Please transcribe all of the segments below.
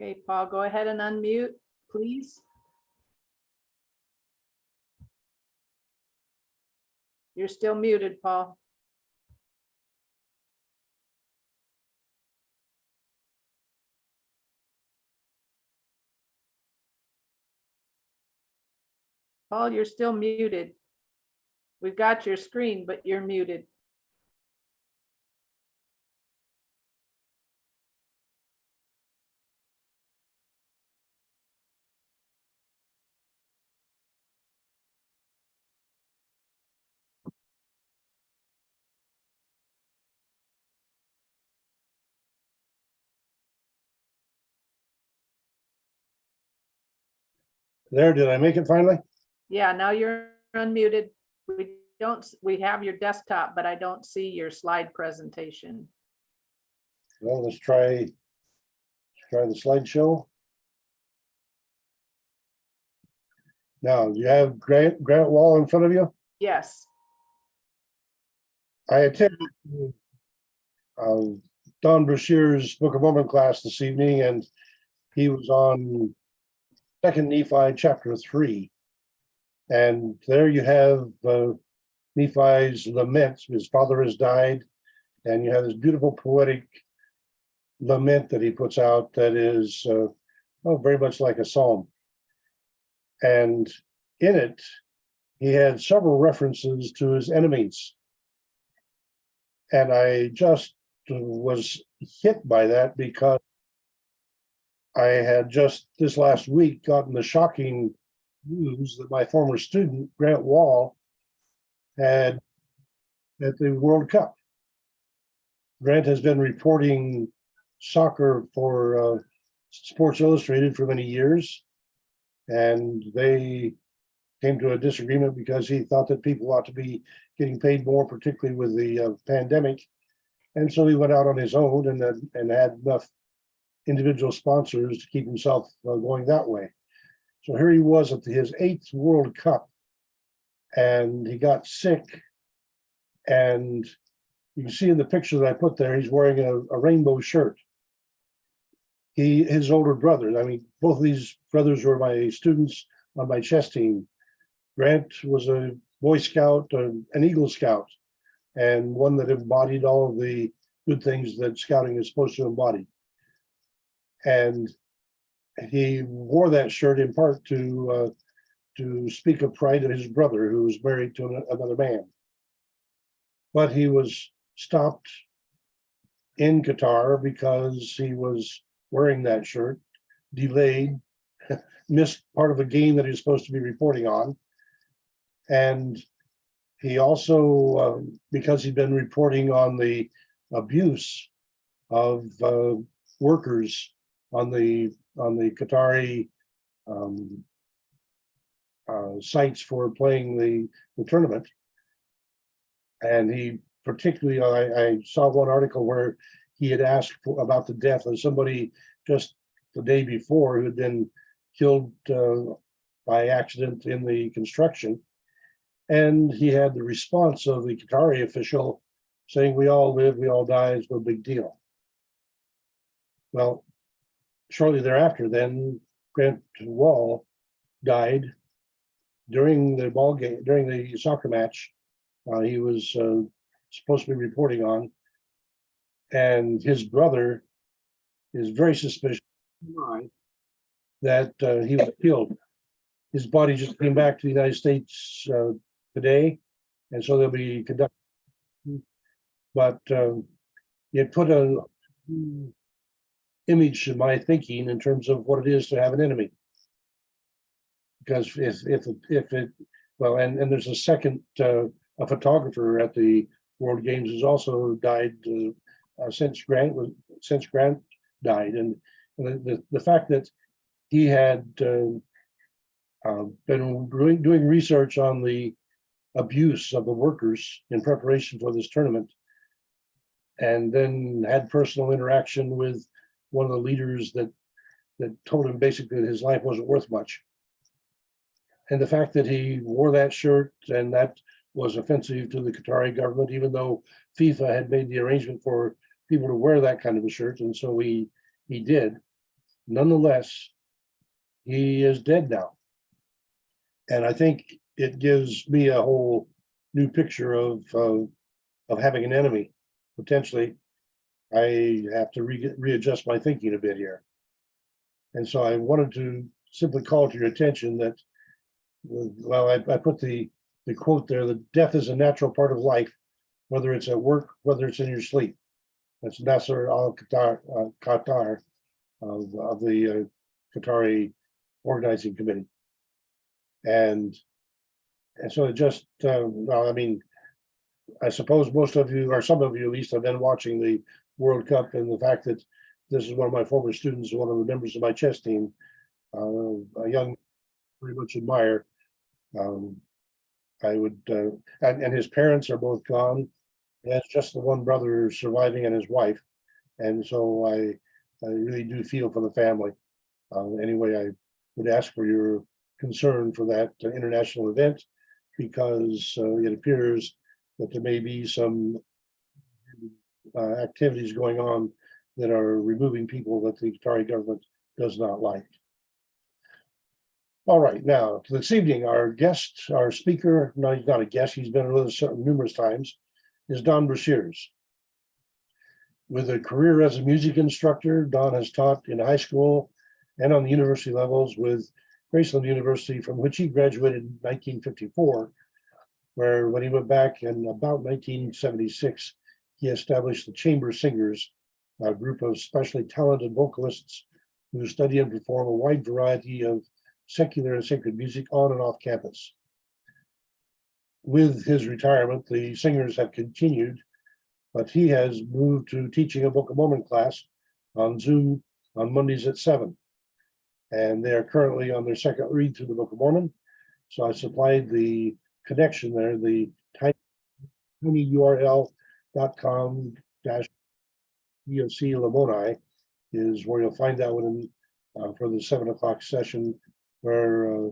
Okay, Paul, go ahead and unmute, please. You're still muted, Paul. Paul, you're still muted. We've got your screen, but you're muted. There, did I make it finally? Yeah, now you're unmuted. We have your desktop, but I don't see your slide presentation. Well, let's try the slideshow. Now, you have Grant Wall in front of you? Yes. I attended Don Breshears' Book of Mormon class this evening, and he was on 2nd Nephi chapter 3. And there you have Nephi's lament. His father has died, and you have this beautiful poetic lament that he puts out that is very much like a psalm. And in it, he had several references to his enemies. And I just was hit by that because I had just this last week gotten the shocking news that my former student, Grant Wall, had at the World Cup. Grant has been reporting soccer for Sports Illustrated for many years, and they came to a disagreement because he thought that people ought to be getting paid more, particularly with the pandemic. And so he went out on his own and had enough individual sponsors to keep himself going that way. So here he was at his 8th World Cup, and he got sick. And you can see in the picture that I put there, he's wearing a rainbow shirt. His older brother, I mean, both of these brothers were my students on my chess team. Grant was a Boy Scout, an Eagle Scout, and one that embodied all of the good things that scouting is supposed to embody. And he wore that shirt in part to speak of pride of his brother, who was married to another man. But he was stopped in Qatar because he was wearing that shirt, delayed, missed part of a game that he was supposed to be reporting on. And he also, because he'd been reporting on the abuse of workers on the Qatari sites for playing the tournament. And he particularly, I saw one article where he had asked about the death of somebody just the day before who had been killed by accident in the construction. And he had the response of the Qatari official saying, "We all live, we all die, it's no big deal." Well, shortly thereafter, then Grant Wall died during the ball game, during the soccer match. He was supposed to be reporting on, and his brother is very suspicious that he was killed. His body just came back to the United States today, and so they'll be conducting. But it put a image in my thinking in terms of what it is to have an enemy. Because if it well, and there's a second a photographer at the World Games who's also died since Grant died, and the fact that he had been doing research on the abuse of the workers in preparation for this tournament, and then had personal interaction with one of the leaders that told him basically that his life wasn't worth much. And the fact that he wore that shirt, and that was offensive to the Qatari government, even though FIFA had made the arrangement for people to wear that kind of a shirt, and so he did. nonetheless, he is dead now. And I think it gives me a whole new picture of having an enemy. Potentially, I have to readjust my thinking a bit here. And so I wanted to simply call to your attention that, well, I put the quote there, that death is a natural part of life, whether it's at work, whether it's in your sleep. That's Nasser al-Qatar of the Qatari organizing committee. And so it just, well, I mean, I suppose most of you, or some of you at least, have been watching the World Cup, and the fact that this is one of my former students, one of the members of my chess team, a young, very much admire. I would, and his parents are both gone. He has just the one brother surviving and his wife. And so I really do feel for the family. Anyway, I would ask for your concern for that international event, because it appears that there may be some activities going on that are removing people that the Qatari government does not like. All right, now this evening, our guest, our speaker, no, he's not a guest, he's been with us numerous times, is Don Breshears. With a career as a music instructor, Don has taught in high school and on the university levels with Graceland University, from which he graduated in 1954, where when he went back in about 1976, he established the Chamber Singers, a group of specially talented vocalists who study and perform a wide variety of secular and sacred music on and off campus. With his retirement, the singers have continued, but he has moved to teaching a Book of Mormon class on Zoom on Mondays at 7. And they are currently on their second read through the Book of Mormon. So I supplied the connection there, the tinyurl.com/DOC Lamoni is where you'll find that one for the 7 o'clock session, where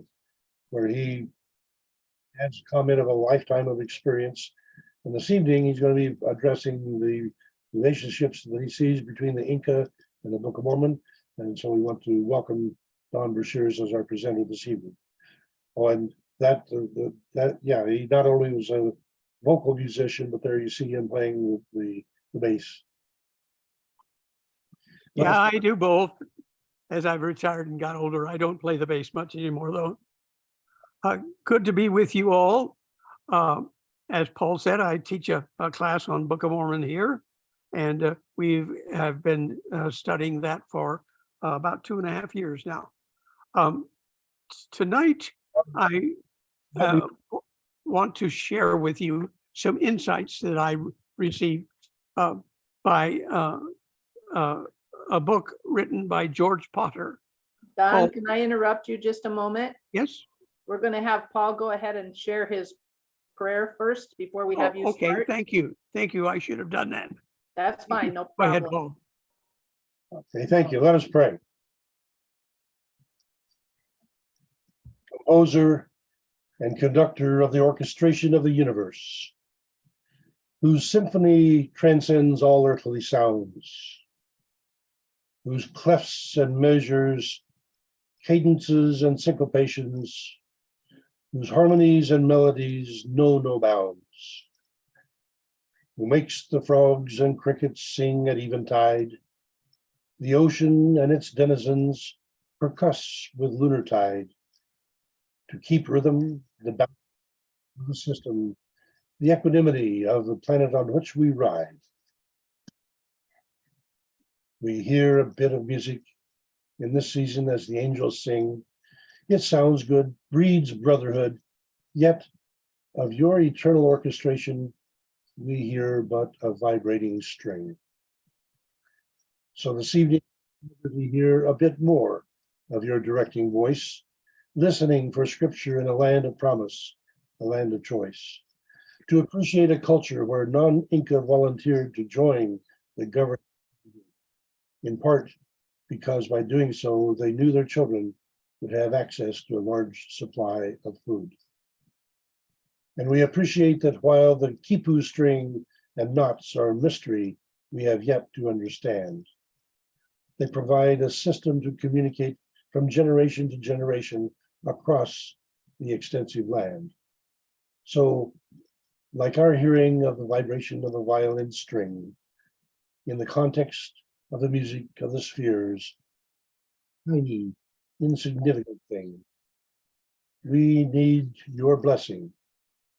he has a comment of a lifetime of experience. And this evening, he's going to be addressing the relationships that he sees between the Inca and the Book of Mormon. And so we want to welcome Don Breshears as our presenter this evening. Oh, and that yeah, he not only was a vocal musician, but there you see him playing with the bass. Yeah, I do both. As I've retired and got older, I don't play the bass much anymore, though. Good to be with you all. As Paul said, I teach a class on Book of Mormon here, and we have been studying that for about 2.5 years now. Tonight, I want to share with you some insights that I received by a book written by George Potter. Don, can I interrupt you just a moment? Yes. We're going to have Paul go ahead and share his prayer first before we have you okay, start. thank you. Thank you. I should have done that. That's fine, no Go ahead, problem. Paul. Okay, thank you. Let us pray. Composer and conductor of the orchestration of the universe, whose symphony transcends all earthly sounds, whose clefs and measures, cadences and syncopations, whose harmonies and melodies know no bounds, who makes the frogs and crickets sing at eventide, the ocean and its denizens percuss with lunar tide, to keep rhythm, the balance of the system, the equanimity of the planet on which we ride. We hear a bit of music in this season as the angels sing. It sounds good, breeds brotherhood, yet of your eternal orchestration, we hear but a vibrating string. So this evening, we hear a bit more of your directing voice, listening for scripture in a land of promise, a land of choice, to appreciate a culture where non-Inca volunteered to join the government, in part because by doing so, they knew their children would have access to a large supply of food. And we appreciate that while the quipu string and knots are a mystery we have yet to understand, They provide a system to communicate from generation to generation across the extensive land. So, like our hearing of the vibration of a violin string, in the context of the music of the spheres, tiny, insignificant thing, we need your blessing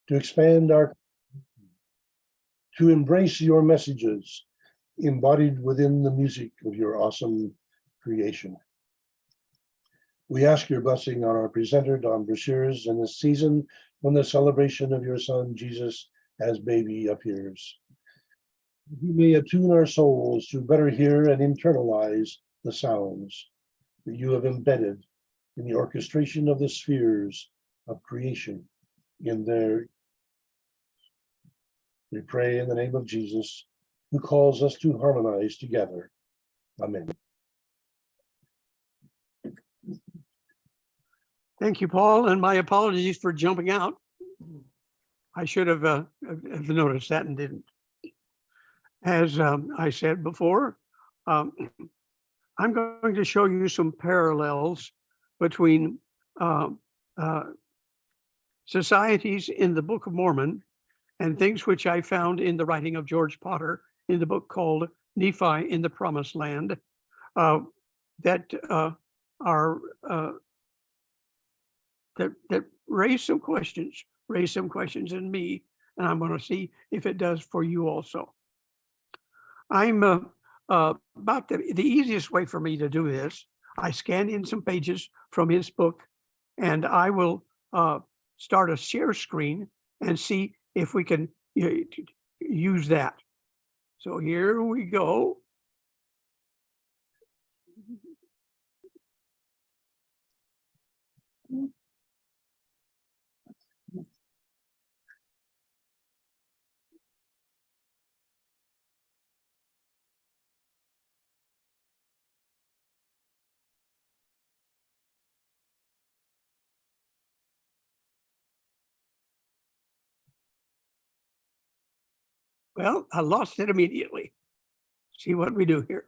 to expand our, to embrace your messages embodied within the music of your awesome creation. We ask your blessing on our presenter, Don Breshears, in this season when the celebration of your son, Jesus, as baby appears. We may attune our souls to better hear and internalize the sounds that you have embedded in the orchestration of the spheres of creation in their. We pray in the name of Jesus, who calls us to harmonize together. Amen. Thank you, Paul, and my apologies for jumping out. I should have noticed that and didn't. As I said before, I'm going to show you some parallels between societies in the Book of Mormon and things which I found in the writing of George Potter in the book called Nephi in the Promised Land, that are that raise some questions in me, and I'm going to see if it does for you also. I'm about the easiest way for me to do this. I scanned in some pages from his book, and I will start a share screen and see if we can use that. So here we go. Well, I lost it immediately. See what we do here.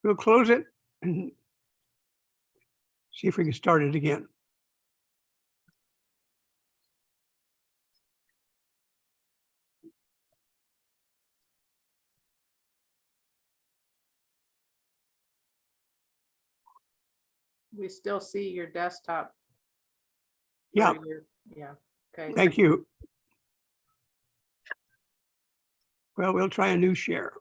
We'll close it and see if we can start it again. We still see your desktop. Yeah, Yeah, okay. thank you. Well, we'll try a new share.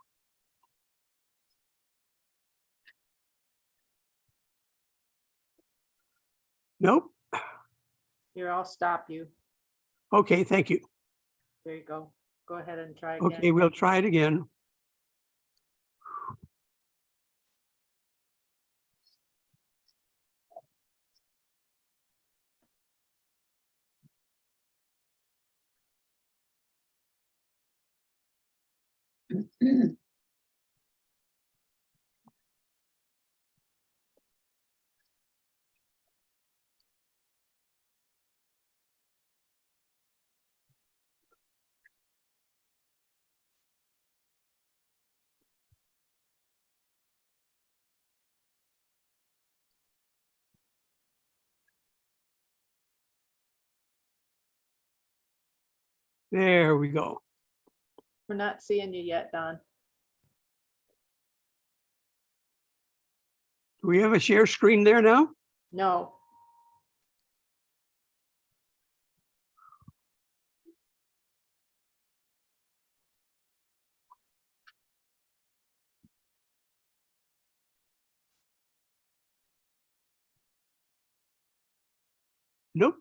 Nope. Here, I'll stop you. Okay, thank you. There you go. Go ahead and try again. Okay, we'll try it again. There we go. We're not seeing you yet, Don. Do we have a share screen there now? No. Nope.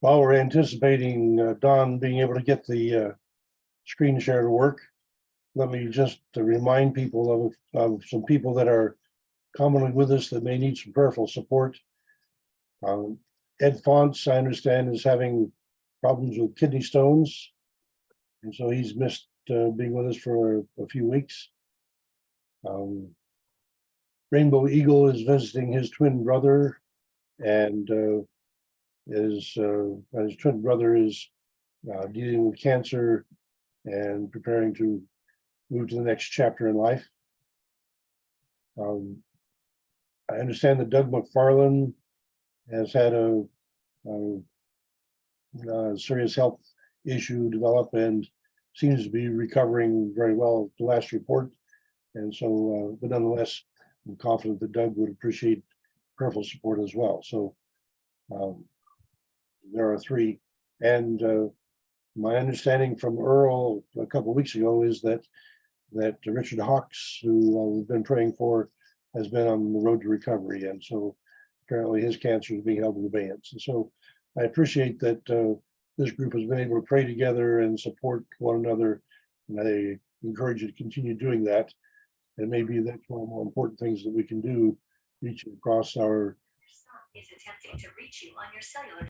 While we're anticipating Don being able to get the screen share to work, let me just remind people of some people that are commonly with us that may need some prayerful support. Ed Fonts, I understand, is having problems with kidney stones. And so he's missed being with us for a few weeks. Rainbow Eagle is visiting his twin brother, and his twin brother is dealing with cancer and preparing to move to the next chapter in life. I understand that Doug McFarlane has had a serious health issue develop and seems to be recovering very well at the last report. And so, but nonetheless, I'm confident that Doug would appreciate prayerful support as well. So there are three. And my understanding from Earl a couple of weeks ago is that Richard Hawks, who we've been praying for, has been on the road to recovery. And so apparently his cancer is being held in abeyance. And so I appreciate that this group has been able to pray together and support one another. And I encourage you to continue doing that. And maybe that's one of the more important things that we can do, reaching across our. Is attempting to reach you on your cellular.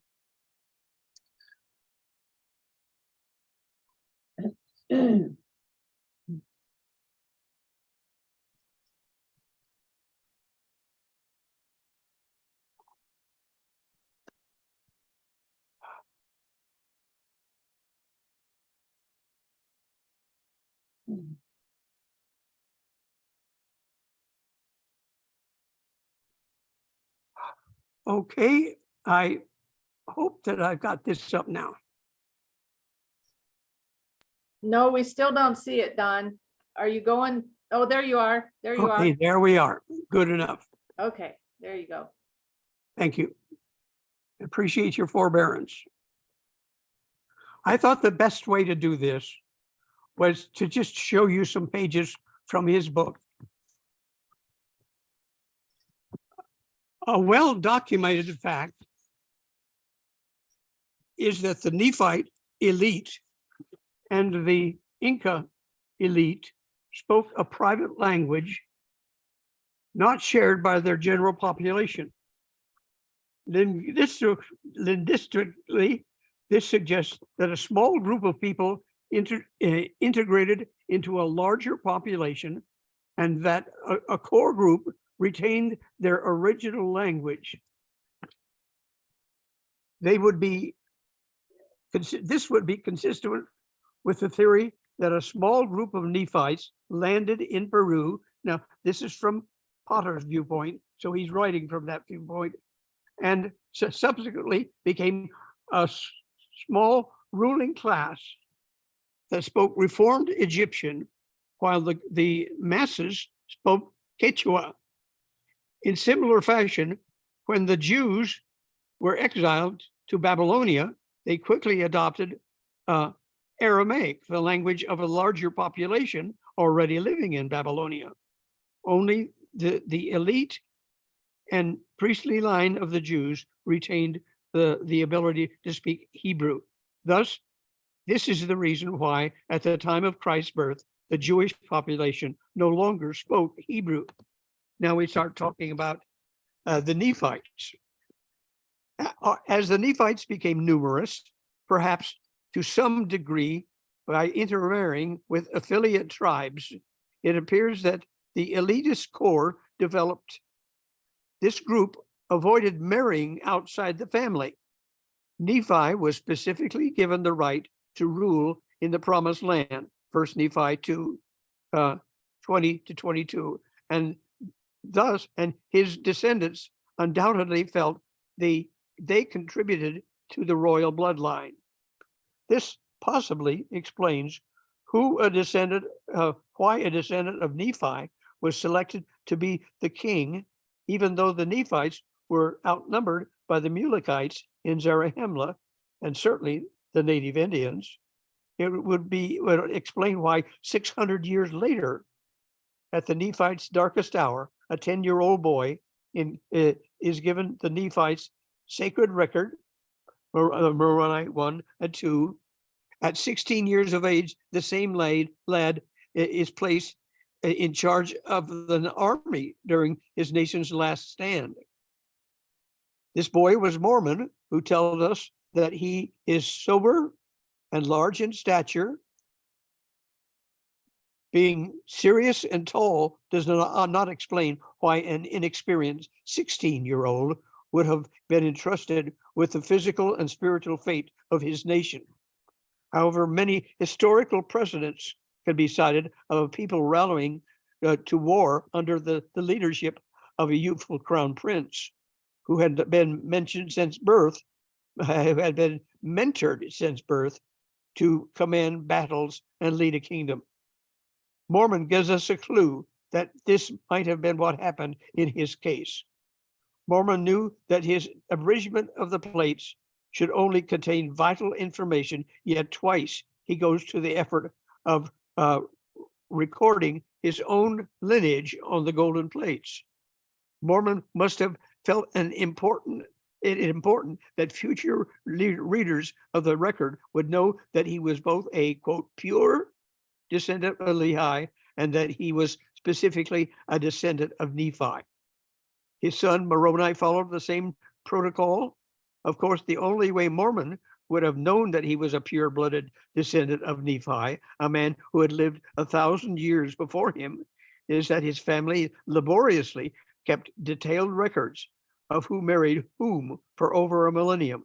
Okay, I hope that I've got this up now. No, we still don't see it, Don. Are you going? Oh, there you are. There you Okay, there we are. Good enough. are. Okay, there you go. Thank you. Appreciate your forbearance. I thought the best way to do this was to just show you some pages from his book. A well-documented fact is that the Nephite elite and the Inca elite spoke a private language not shared by their general population. Linguistically, this suggests that a small group of people integrated into a larger population, and that a core group retained their original language. This would be consistent with the theory that a small group of Nephites landed in Peru. Now, this is from Potter's viewpoint, so he's writing from that viewpoint, and subsequently became a small ruling class that spoke Reformed Egyptian, while the masses spoke Quechua. In similar fashion, when the Jews were exiled to Babylonia, they quickly adopted Aramaic, the language of a larger population already living in Babylonia. Only the elite and priestly line of the Jews retained the ability to speak Hebrew. Thus, this is the reason why at the time of Christ's birth, the Jewish population no longer spoke Hebrew. Now we start talking about the Nephites. As the Nephites became numerous, perhaps to some degree by intermarrying with affiliate tribes, it appears that the elitist core developed. This group avoided marrying outside the family. Nephi was specifically given the right to rule in the promised land, 1 Nephi 2, 20 to 22. And thus, and his descendants undoubtedly felt they contributed to the royal bloodline. This possibly explains why a descendant of Nephi was selected to be the king, even though the Nephites were outnumbered by the Mulekites in Zarahemla, and certainly the native Indians. It would explain why 600 years later, at the Nephites' darkest hour, a 10-year-old boy is given the Nephites' sacred record, Mormonite 1 and 2. At 16 years of age, the same lad is placed in charge of the army during his nation's last stand. This boy was Mormon, who tells us that he is sober and large in stature. Being serious and tall does not explain why an inexperienced 16-year-old would have been entrusted with the physical and spiritual fate of his nation. However, many historical precedents can be cited of people rallying to war under the leadership of a youthful crown prince who had been mentioned since birth, had been mentored since birth to command battles and lead a kingdom. Mormon gives us a clue that this might have been what happened in his case. Mormon knew that his abridgment of the plates should only contain vital information, yet twice he goes to the effort of recording his own lineage on the golden plates. Mormon must have felt it important that future readers of the record would know that he was both a, quote, pure descendant of Lehi, and that he was specifically a descendant of Nephi. His son Moroni followed the same protocol. Of course, the only way Mormon would have known that he was a pure-blooded descendant of Nephi, a man who had lived 1,000 years before him, is that his family laboriously kept detailed records of who married whom for over a millennium.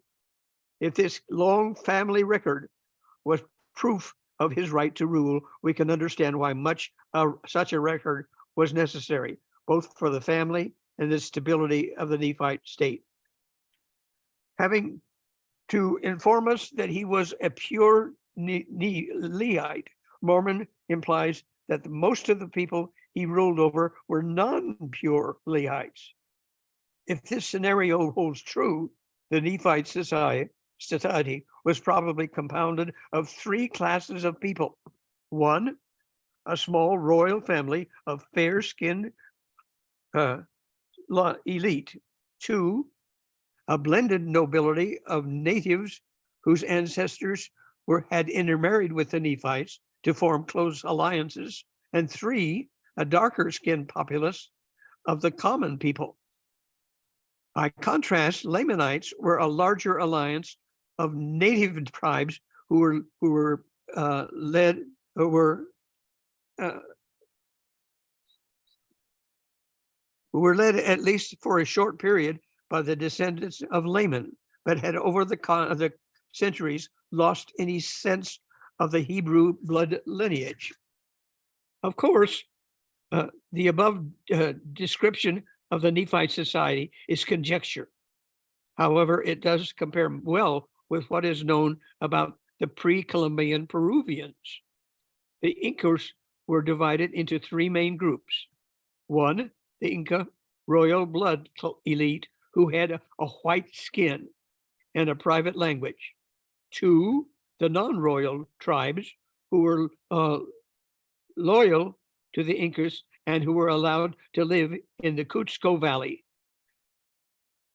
If this long family record was proof of his right to rule, we can understand why such a record was necessary, both for the family and the stability of the Nephite state. Having to inform us that he was a pure Lehite, Mormon implies that most of the people he ruled over were non-pure Lehites. If this scenario holds true, the Nephite society was probably compounded of three classes of people. One, a small royal family of fair-skinned elite. Two, a blended nobility of natives whose ancestors had intermarried with the Nephites to form close alliances. And three, a darker-skinned populace of the common people. By contrast, Lamanites were a larger alliance of native tribes who were led at least for a short period by the descendants of Laman, but had over the centuries lost any sense of the Hebrew blood lineage. Of course, the above description of the Nephite society is conjecture. However, it does compare well with what is known about the pre-Columbian Peruvians. The Incas were divided into three main groups. One, the Inca royal blood elite who had a white skin and a private language. Two, the non-royal tribes who were loyal to the Incas and who were allowed to live in the Cusco Valley.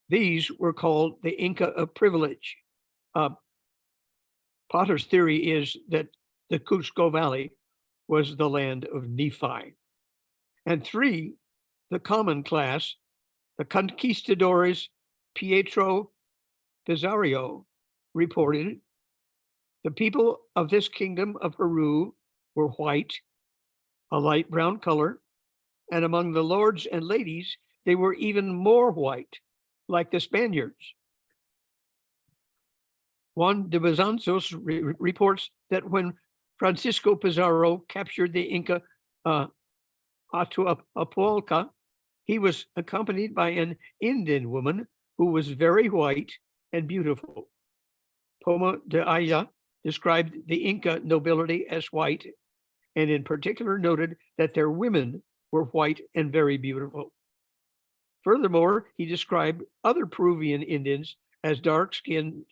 These were called the Inca of privilege. Potter's theory is that the Cusco Valley was the land of Nephi. And three, the common class, the conquistadores Pietro Pizarro reported, the people of this kingdom of Peru were white, a light brown color, and among the lords and ladies, they were even more white, like the Spaniards. Juan de Besanzos reports that when Francisco Pizarro captured the Inca Atahualpa, he was accompanied by an Indian woman who was very white and beautiful. Poma de Aya described the Inca nobility as white, and in particular noted that their women were white and very beautiful. Furthermore, he described other Peruvian Indians as dark-skinned.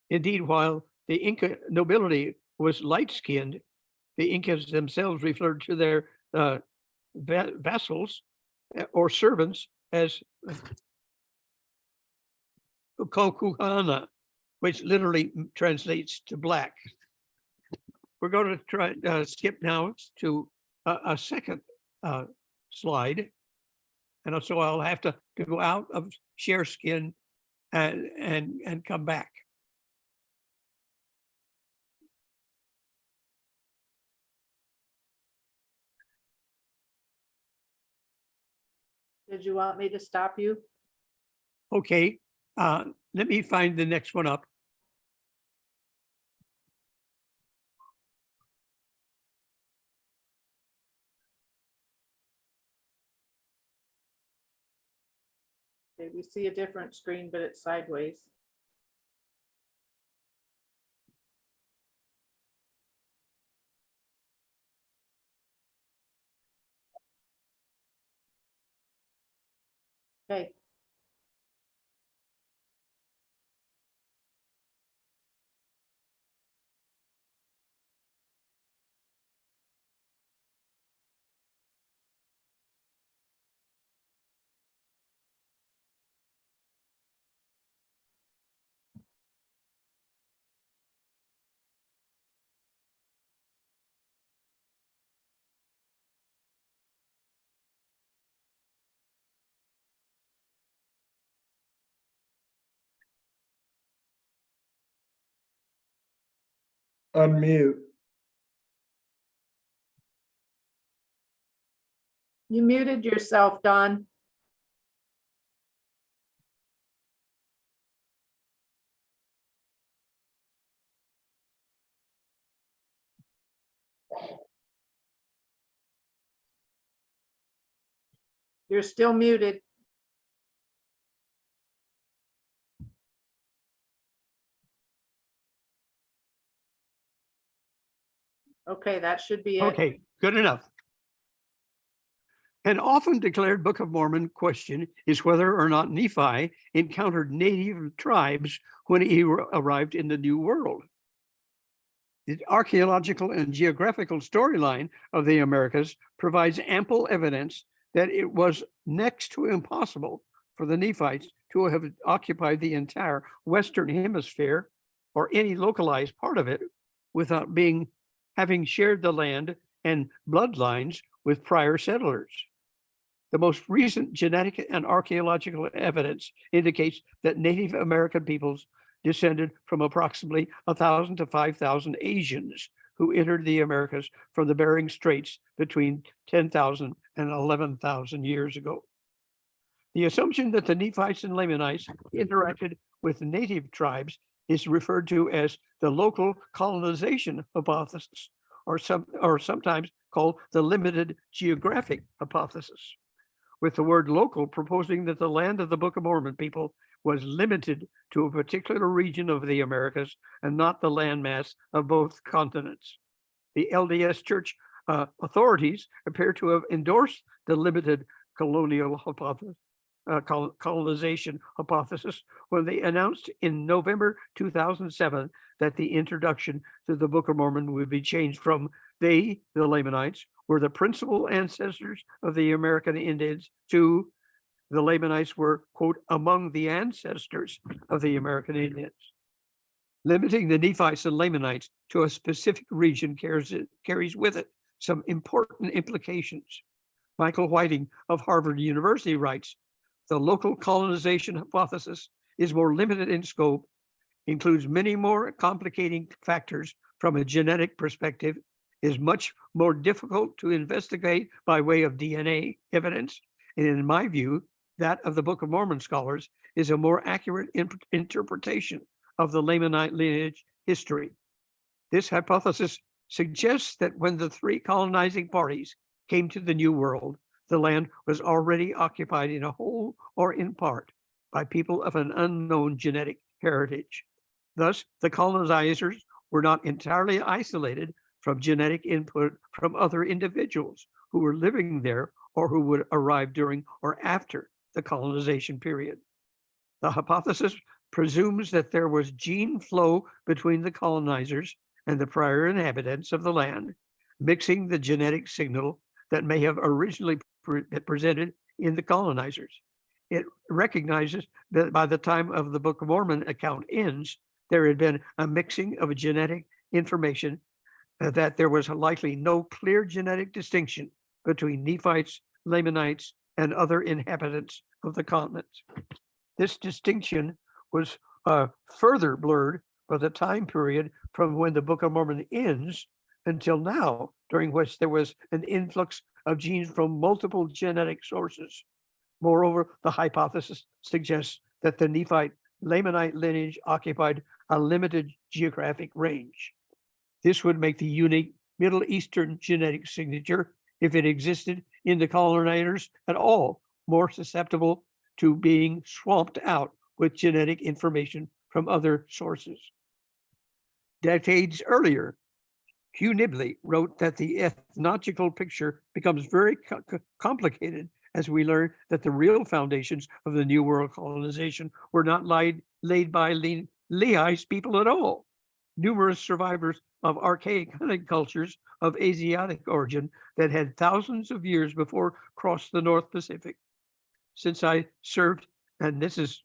Indeed, while the Inca nobility was light-skinned, the Incas themselves referred to their vassals or servants as Kokuhana, which literally translates to black. We're going to try skip now to a second slide. And so I'll have to go out of share skin and come back. Did you want me to stop you? Okay, let me find the next one up. Okay, we see a different screen, but it's sideways. Okay. Unmute. You muted yourself, Don. You're still muted. Okay, that should be it. Okay, good enough. An often declared Book of Mormon question is whether or not Nephi encountered native tribes when he arrived in the New World. The archaeological and geographical storyline of the Americas provides ample evidence that it was next to impossible for the Nephites to have occupied the entire Western Hemisphere or any localized part of it without having shared the land and bloodlines with prior settlers. The most recent genetic and archaeological evidence indicates that Native American peoples descended from approximately 1,000 to 5,000 Asians who entered the Americas from the Bering Straits between 10,000 and 11,000 years ago. The assumption that the Nephites and Lamanites interacted with native tribes is referred to as the local colonization hypothesis, or sometimes called the limited geographic hypothesis, with the word local proposing that the land of the Book of Mormon people was limited to a particular region of the Americas and not the landmass of both continents. The LDS Church authorities appear to have endorsed the limited colonial hypothesis, colonization hypothesis when they announced in November 2007 that the introduction to the Book of Mormon would be changed from the Lamanites, were the principal ancestors of the American Indians to the Lamanites were, quote, among the ancestors of the American Indians. Limiting the Nephites and Lamanites to a specific region carries with it some important implications. Michael Whiting of Harvard University writes, the local colonization hypothesis is more limited in scope, includes many more complicating factors from a genetic perspective, is much more difficult to investigate by way of DNA evidence, and in my view, that of the Book of Mormon scholars is a more accurate interpretation of the Lamanite lineage history. This hypothesis suggests that when the three colonizing parties came to the New World, the land was already occupied in a whole or in part by people of an unknown genetic heritage. Thus, the colonizers were not entirely isolated from genetic input from other individuals who were living there or who would arrive during or after the colonization period. The hypothesis presumes that there was gene flow between the colonizers and the prior inhabitants of the land, mixing the genetic signal that may have originally presented in the colonizers. It recognizes that by the time of the Book of Mormon account ends, there had been a mixing of genetic information, that there was likely no clear genetic distinction between Nephites, Lamanites, and other inhabitants of the continent. This distinction was further blurred by the time period from when the Book of Mormon ends until now, during which there was an influx of genes from multiple genetic sources. Moreover, the hypothesis suggests that the Nephite Lamanite lineage occupied a limited geographic range. This would make the unique Middle Eastern genetic signature, if it existed in the colonizers at all, more susceptible to being swamped out with genetic information from other sources. Decades earlier, Hugh Nibley wrote that the ethnological picture becomes very complicated as we learn that the real foundations of the New World colonization were not laid by Lehi's people at all. Numerous survivors of archaic hunting cultures of Asiatic origin that had thousands of years before crossed the North Pacific. Since I served, and this is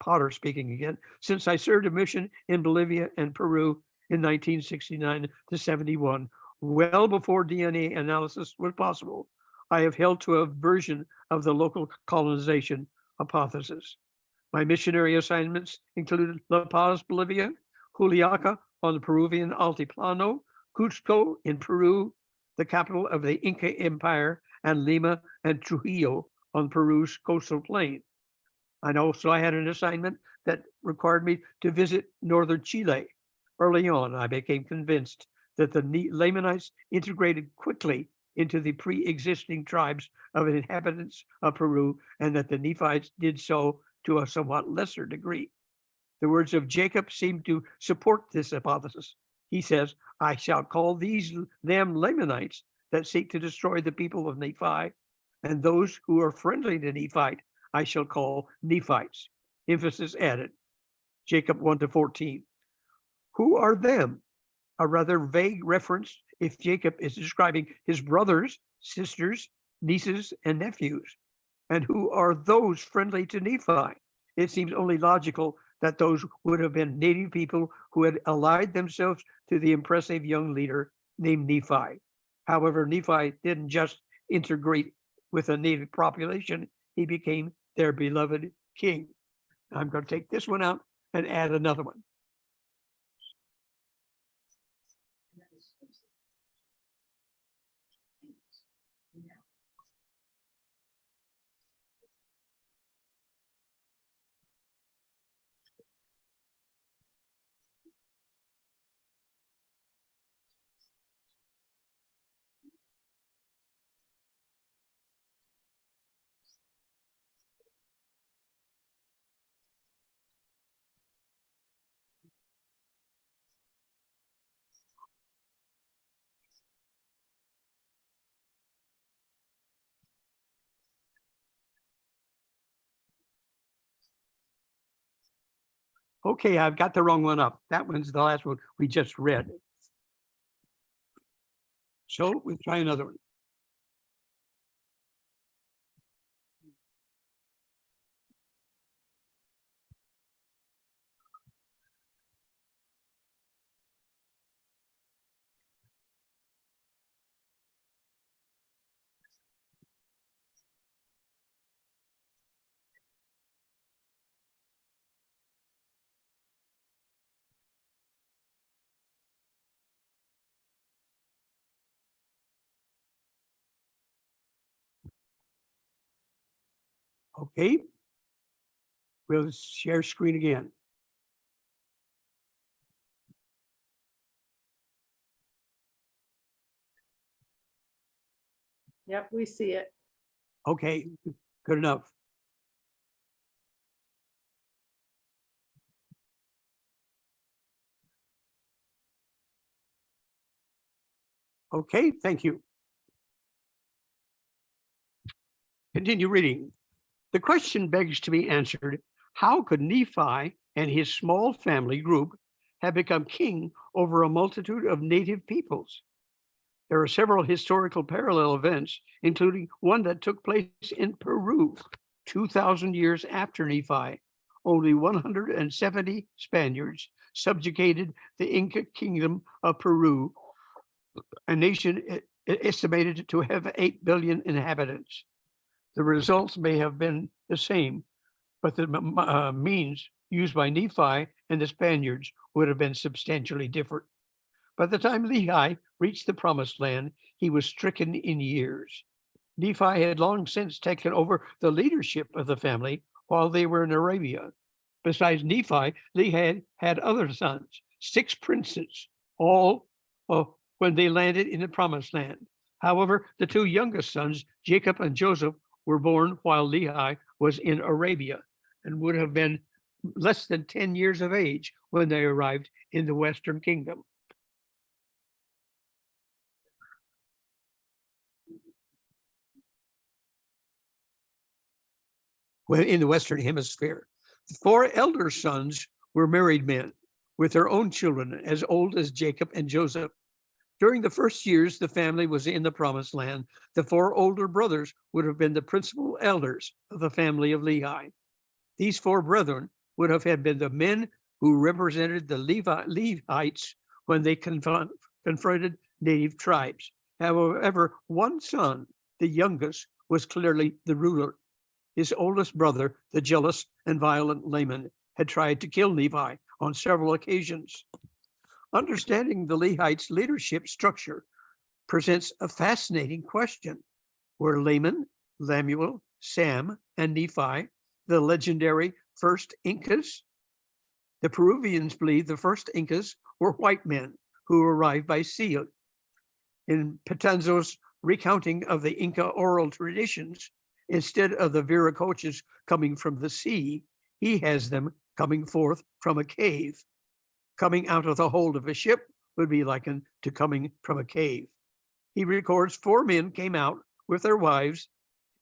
Potter speaking again, since I served a mission in Bolivia and Peru in 1969 to 71, well before DNA analysis was possible, I have held to a version of the local colonization hypothesis. My missionary assignments included La Paz, Bolivia, Juliaca on the Peruvian Altiplano, Cusco in Peru, the capital of the Inca Empire, and Lima and Trujillo on Peru's coastal plain. And also I had an assignment that required me to visit northern Chile. Early on, I became convinced that the Lamanites integrated quickly into the pre-existing tribes of inhabitants of Peru, and that the Nephites did so to a somewhat lesser degree. The words of Jacob seem to support this hypothesis. He says, I shall call them Lamanites that seek to destroy the people of Nephi, and those who are friendly to Nephite, I shall call Nephites. Emphasis added. Jacob 1-14. Who are them? A rather vague reference if Jacob is describing his brothers, sisters, nieces, and nephews. And who are those friendly to Nephi? It seems only logical that those would have been native people who had allied themselves to the impressive young leader named Nephi. However, Nephi didn't just integrate with a native population, he became their beloved king. I'm going to take this one out and add another one. Okay, I've got the wrong one up. That one's the last one we just read. So we'll try another one. Okay. We'll share screen again. Yep, we see it. Okay, good enough. Okay, thank you. Continue reading. The question begs to be answered, how could Nephi and his small family group have become king over a multitude of native peoples? There are several historical parallel events, including one that took place in Peru 2,000 years after Nephi. Only 170 Spaniards subjugated the Inca kingdom of Peru, a nation estimated to have 8 billion inhabitants. The results may have been the same, but the means used by Nephi and the Spaniards would have been substantially different. By the time Lehi reached the promised land, he was stricken in years. Nephi had long since taken over the leadership of the family while they were in Arabia. Besides Nephi, Lehi had other sons, 6 princes, all when they landed in the promised land. However, the 2 youngest sons, Jacob and Joseph, were born while Lehi was in Arabia and would have been less than 10 years of age when they arrived in the Western Kingdom. In the Western Hemisphere. The 4 elder sons were married men with their own children as old as Jacob and Joseph. During the first years the family was in the promised land, the 4 older brothers would have been the principal elders of the family of Lehi. These 4 brethren would have been the men who represented the Levites when they confronted native tribes. However, one son, the youngest, was clearly the ruler. His oldest brother, the jealous and violent Laman, had tried to kill Nephi on several occasions. Understanding the Lehites' leadership structure presents a fascinating question. Were Laman, Lemuel, Sam, and Nephi the legendary first Incas? The Peruvians believe the first Incas were white men who arrived by sea. In Petanzo's recounting of the Inca oral traditions, instead of the Viracochas coming from the sea, he has them coming forth from a cave. Coming out of the hold of a ship would be likened to coming from a cave. He records 4 men came out with their wives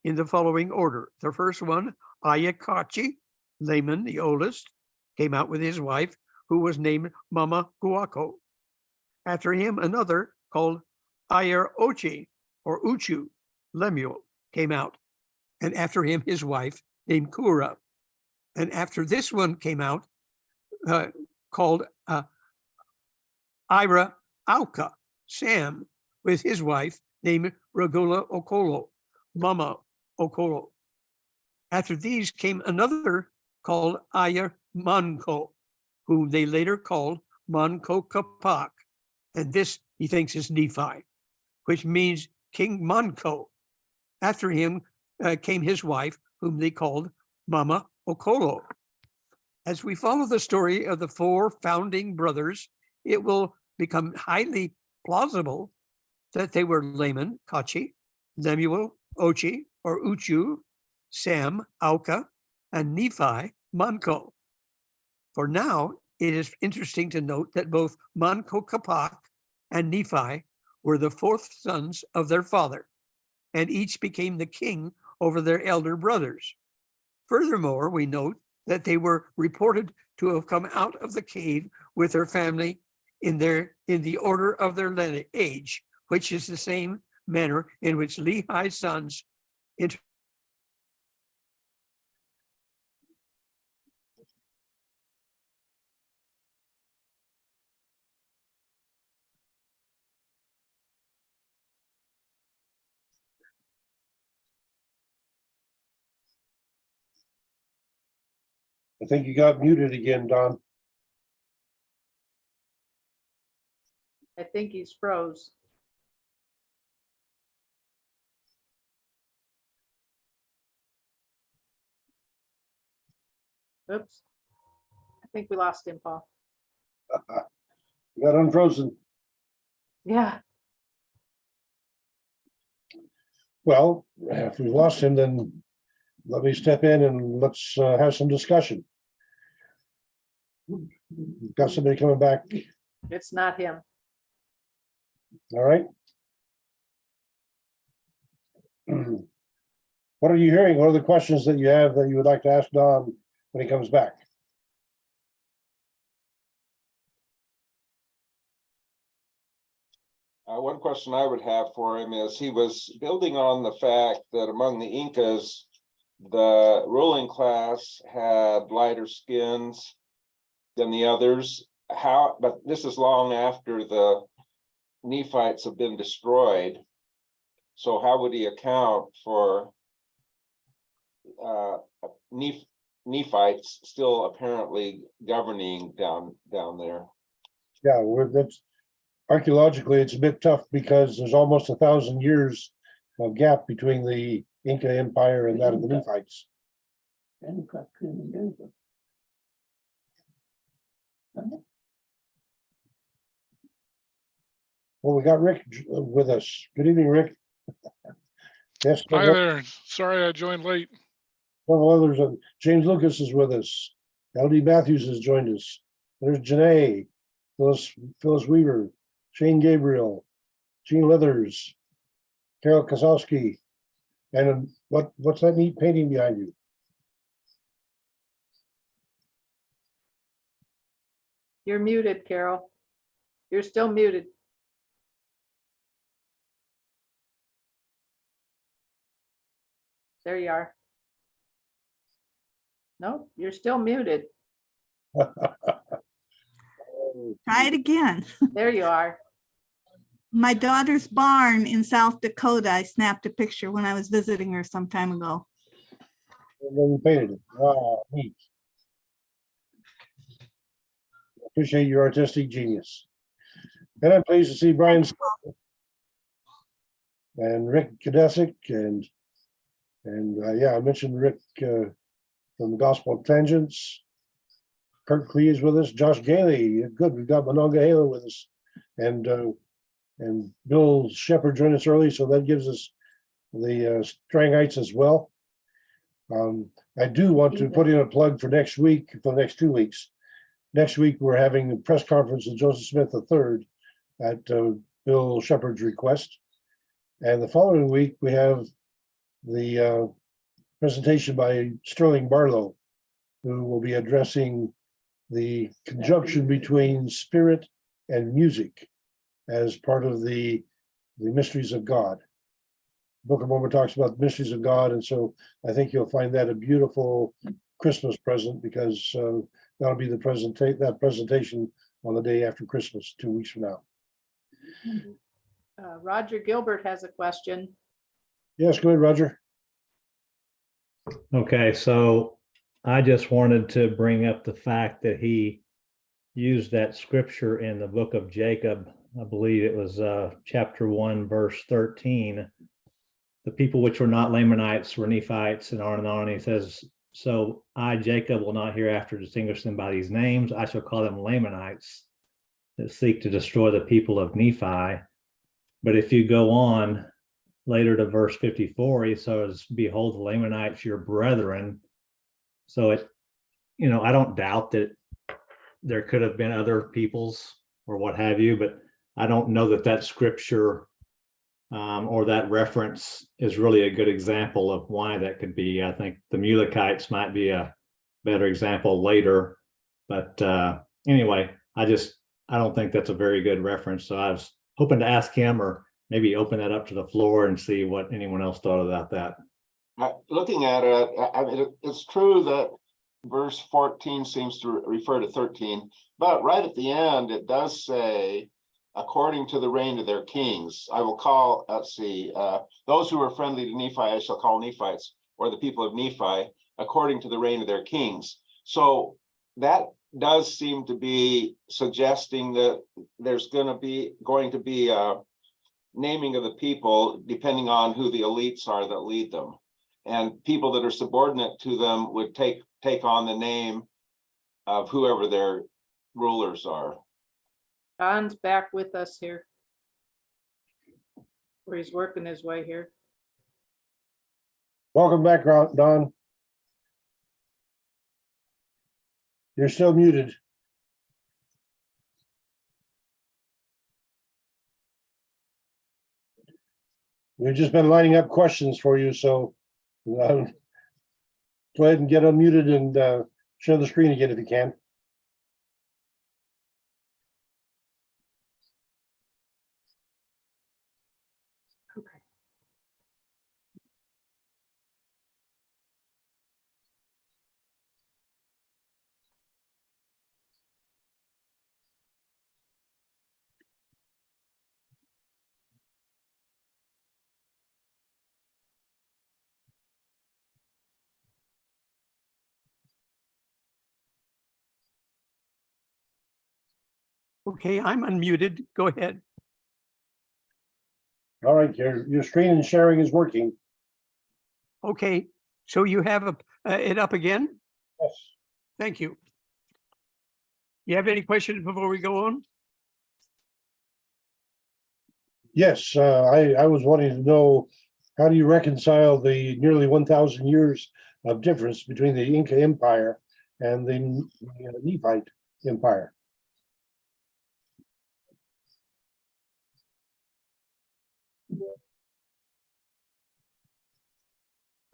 in the following order. The first one, Ayakachi, Laman, the oldest, came out with his wife, who was named Mama Guaco. After him, another called Ayer Ochi, or Uchu, Lemuel, came out. And after him, his wife named Kura. And after this one came out, called Ira Auka, Sam, with his wife named Regula Okolo, Mama Okolo. After these came another called Ayer Manco, whom they later called Manco Capac. And this he thinks is Nephi, which means King Manco. After him came his wife, whom they called Mama Okolo. As we follow the story of the 4 founding brothers, it will become highly plausible that they were Laman, Kachi, Lemuel, Ochi, or Uchu, Sam, Auka, and Nephi, Manco. For now, it is interesting to note that both Manco Capac and Nephi were the 4th sons of their father, and each became the king over their elder brothers. Furthermore, we note that they were reported to have come out of the cave with their family in the order of their age, which is the same manner in which Lehi's sons I think you got muted again, Don. I think he's froze. Oops. I think we lost him, Paul. You got unfrozen. Yeah. Well, if we've lost him, then let me step in and let's have some discussion. We've got somebody coming back. It's not him. All right. What are you hearing? What are the questions that you have that you would like to ask Don when he comes back? One question I would have for him is he was building on the fact that among the Incas, the ruling class had lighter skins than the others. How, but this is long after the Nephites have been destroyed. So how would he account for Nephites still apparently governing down there? Yeah, that's archaeologically, it's a bit tough because there's almost 1,000 years of gap between the Inca Empire and that of the Nephites. Well, we got Rick with us. Good evening, Rick. Yes, Hi there. Sorry I joined late. several others. James Lucas is with us. LD Matthews has joined us. There's Janae, Phyllis Weaver, Shane Gabriel, Gene Leathers, Carol Kosowski, and what's that neat painting behind you? You're muted, Carol. You're still muted. There you are. No, you're still muted. Try it again. There you are. My daughter's barn in South Dakota, I snapped a picture when I was visiting her some time ago. And then you painted it. Wow, neat. Appreciate your artistic genius. And I'm pleased to see Brian and Rick Kadesic and yeah, I mentioned Rick from the Gospel Tangents. Kurt Klee is with us. Josh Gailey, good. We've got Monongahela with us, and Bill Shepard joined us early, so that gives us the Strangites as well. I do want to put in a plug for next week, for the next 2 weeks. Next week, we're having a press conference with Joseph Smith III at Bill Shepard's request. And the following week, we have the presentation by Sterling Barlow, who will be addressing the conjunction between spirit and music as part of the mysteries of God. Book of Mormon talks about the mysteries of God, and so I think you'll find that a beautiful Christmas present, because that'll be that presentation on the day after Christmas, 2 weeks from now. Roger Gilbert has a question. Yes, go ahead, Roger. Okay, so I just wanted to bring up the fact that he used that scripture in the book of Jacob. I believe it was chapter 1, verse 13. The people which were not Lamanites were Nephites, and on and on. He says, so I, Jacob, will not hereafter distinguish them by these names. I shall call them Lamanites that seek to destroy the people of Nephi. But if you go on later to verse 54, he says, behold, the Lamanites, your brethren. So it, I don't doubt that there could have been other peoples or what have you, but I don't know that that scripture or that reference is really a good example of why that could be. I think the Mulekites might be a better example later, but anyway, I don't think that's a very good reference. So I was hoping to ask him, or maybe open that up to the floor and see what anyone else thought about that. Looking at it, I mean, it's true that verse 14 seems to refer to 13, but right at the end, it does say, according to the reign of their kings, I will call, those who are friendly to Nephi, I shall call Nephites, or the people of Nephi, according to the reign of their kings. So that does seem to be suggesting that there's going to be a naming of the people depending on who the elites are that lead them. And people that are subordinate to them would take on the name of whoever their rulers are. Don's back with us here. Or he's working his way here. Welcome back, Don. You're still muted. We've just been lining up questions for you, so go ahead and get unmuted and share the screen again if you can. Okay, I'm unmuted. Go ahead. All right, your screen and sharing is working. Okay, so you have it up again? Yes. Thank you. You have any questions before we go on? Yes, I was wanting to know, how do you reconcile the nearly 1,000 years of difference between the Inca Empire and the Nephite Empire?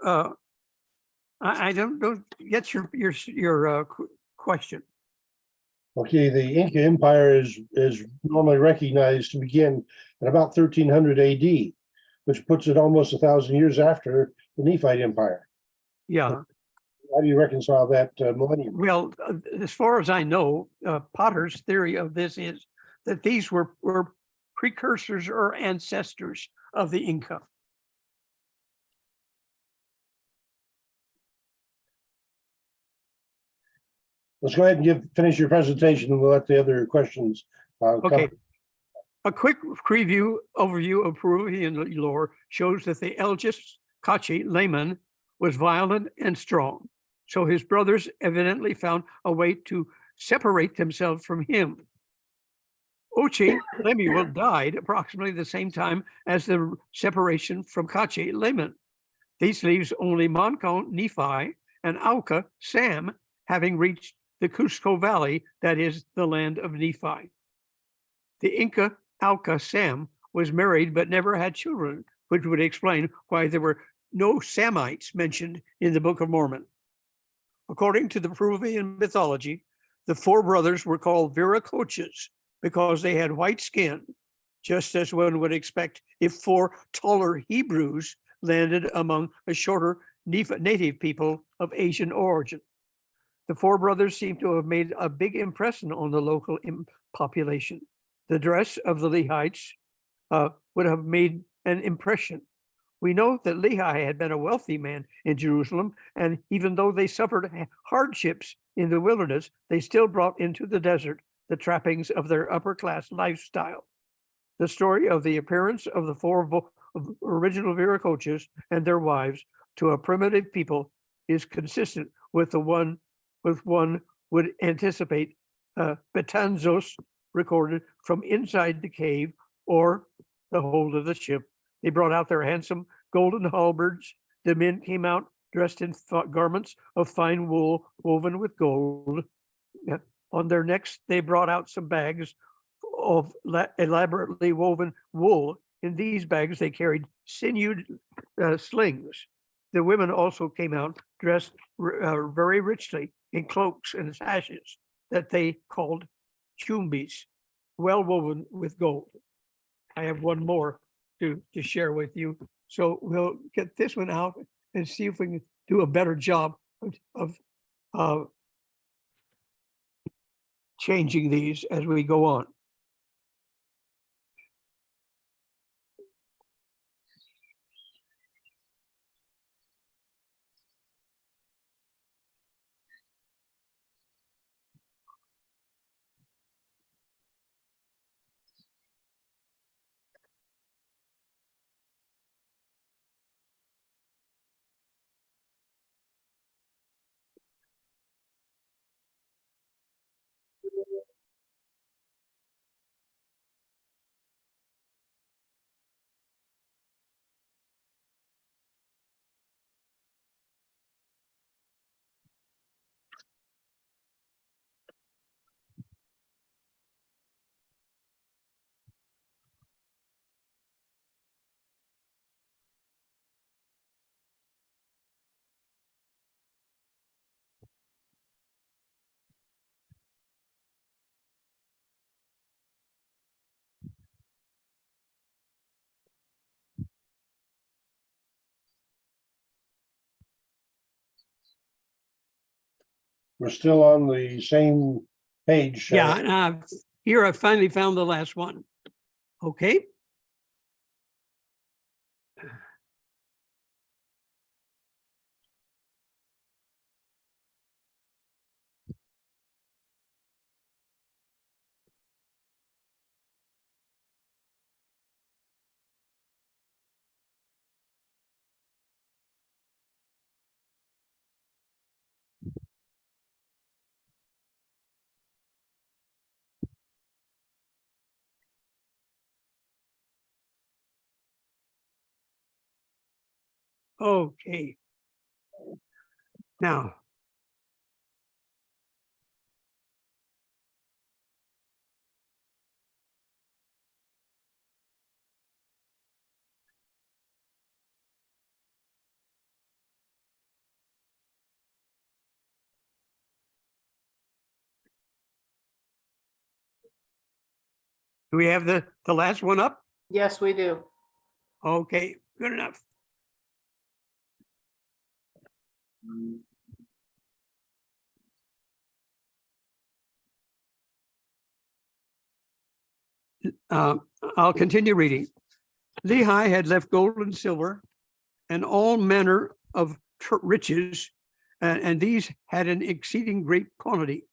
I don't get your question. Okay, the Inca Empire is normally recognized to begin at about 1300 AD, which puts it almost 1,000 years after the Nephite Empire. Yeah. How do you reconcile that millennium? Well, as far as I know, Potter's theory of this is that these were precursors or ancestors of the Inca. Let's go ahead and finish your presentation, and we'll let the other questions come. Okay. A quick overview of Peruvian lore shows that the eldest Cachi layman was violent and strong. So his brothers evidently found a way to separate themselves from him. Ochi Lemuel died approximately the same time as the separation from Cachi layman. This leaves only Moncon Nephi and Auca Sam having reached the Cusco Valley, that is the land of Nephi. The Inca Auca Sam was married but never had children, which would explain why there were no Samites mentioned in the Book of Mormon. According to the Peruvian mythology, the four brothers were called Viracochas because they had white skin, just as one would expect if four taller Hebrews landed among a shorter native people of Asian origin. The four brothers seem to have made a big impression on the local population. The dress of the Lehites would have made an impression. We know that Lehi had been a wealthy man in Jerusalem, and even though they suffered hardships in the wilderness, they still brought into the desert the trappings of their upper-class lifestyle. The story of the appearance of the four original Viracochas and their wives to a primitive people is consistent with one would anticipate Betanzos recorded from inside the cave or the hold of the ship. They brought out their handsome golden halberds. The men came out dressed in garments of fine wool woven with gold. On their necks, they brought out some bags of elaborately woven wool. In these bags, they carried sinewed slings. The women also came out dressed very richly in cloaks and sashes that they called chumbis, well woven with gold. I have one more to share with you. So we'll get this one out and see if we can do a better job of changing these as we go on. We're still on the same page. Yeah, and here I finally found the last one. Okay. Okay. Now, do we have the last one up? Yes, we do. Okay, good enough. I'll continue reading. Lehi had left gold and silver and all manner of riches, and these had an exceeding great quantity.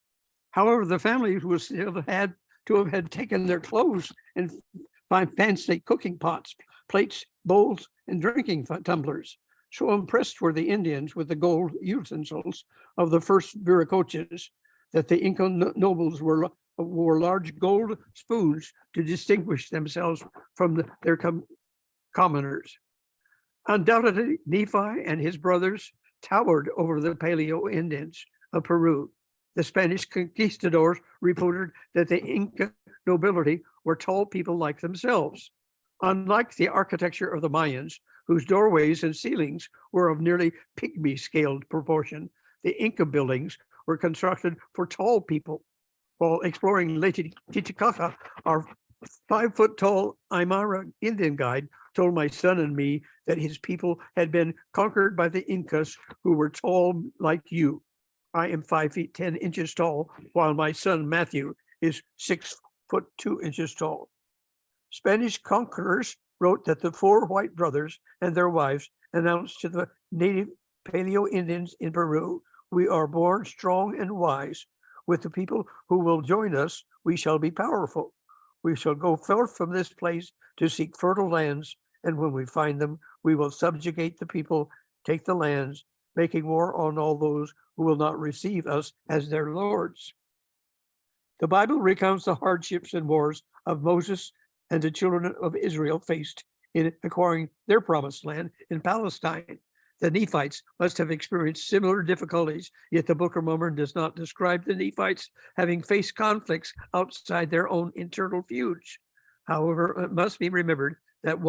However, the families would still had to have had taken their clothes and find fancy cooking pots, plates, bowls, and drinking tumblers. So impressed were the Indians with the gold utensils of the first Viracochas that the Inca nobles wore large gold spoons to distinguish themselves from their commoners. Undoubtedly, Nephi and his brothers towered over the Paleo Indians of Peru. The Spanish conquistadors reported that the Inca nobility were tall people like themselves. Unlike the architecture of the Mayans, whose doorways and ceilings were of nearly pygmy scaled proportion, the Inca buildings were constructed for tall people. While exploring Lake Titicaca, our 5-foot-tall Aymara Indian guide told my son and me that his people had been conquered by the Incas, who were tall like you. I am 5 feet 10 inches tall, while my son Matthew is 6 foot 2 inches tall. Spanish conquerors wrote that the 4 white brothers and their wives announced to the native Paleo Indians in Peru, "We are born strong and wise. With the people who will join us, we shall be powerful. We shall go forth from this place to seek fertile lands, and when we find them, we will subjugate the people, take the lands, making war on all those who will not receive us as their lords." The Bible recounts the hardships and wars of Moses and the children of Israel faced in acquiring their promised land in Palestine. The Nephites must have experienced similar difficulties, yet the Book of Mormon does not describe the Nephites having faced conflicts outside their own internal feuds. However, it must be remembered that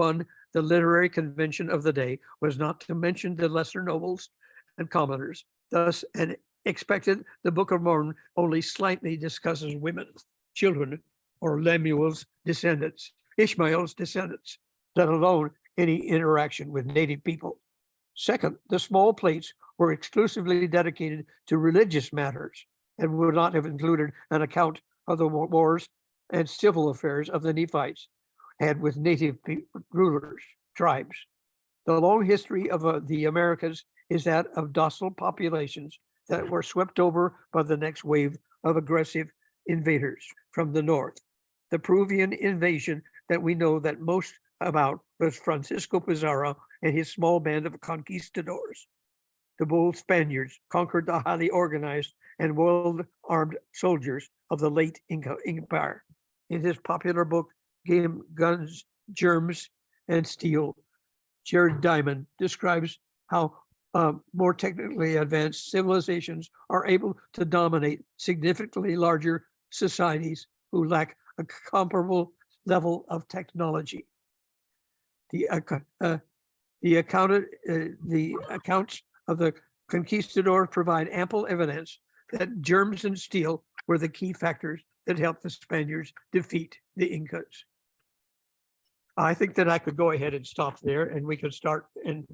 the literary convention of the day was not to mention the lesser nobles and commoners. Thus, and expected, the Book of Mormon only slightly discusses women, children, or Lemuel's descendants, Ishmael's descendants, let alone any interaction with native people. Second, the small plates were exclusively dedicated to religious matters and would not have included an account of the wars and civil affairs of the Nephites had with native rulers, tribes. The long history of the Americas is that of docile populations that were swept over by the next wave of aggressive invaders from the north. The Peruvian invasion that we know that most about was Francisco Pizarro and his small band of conquistadors. The bold Spaniards conquered the highly organized and well-armed soldiers of the late Inca Empire. In his popular book, Game, Guns, Germs, and Steel, Jared Diamond describes how more technically advanced civilizations are able to dominate significantly larger societies who lack a comparable level of technology. The accounts of the conquistadors provide ample evidence that germs and steel were the key factors that helped the Spaniards defeat the Incas. I think that I could go ahead and stop there, and we could start and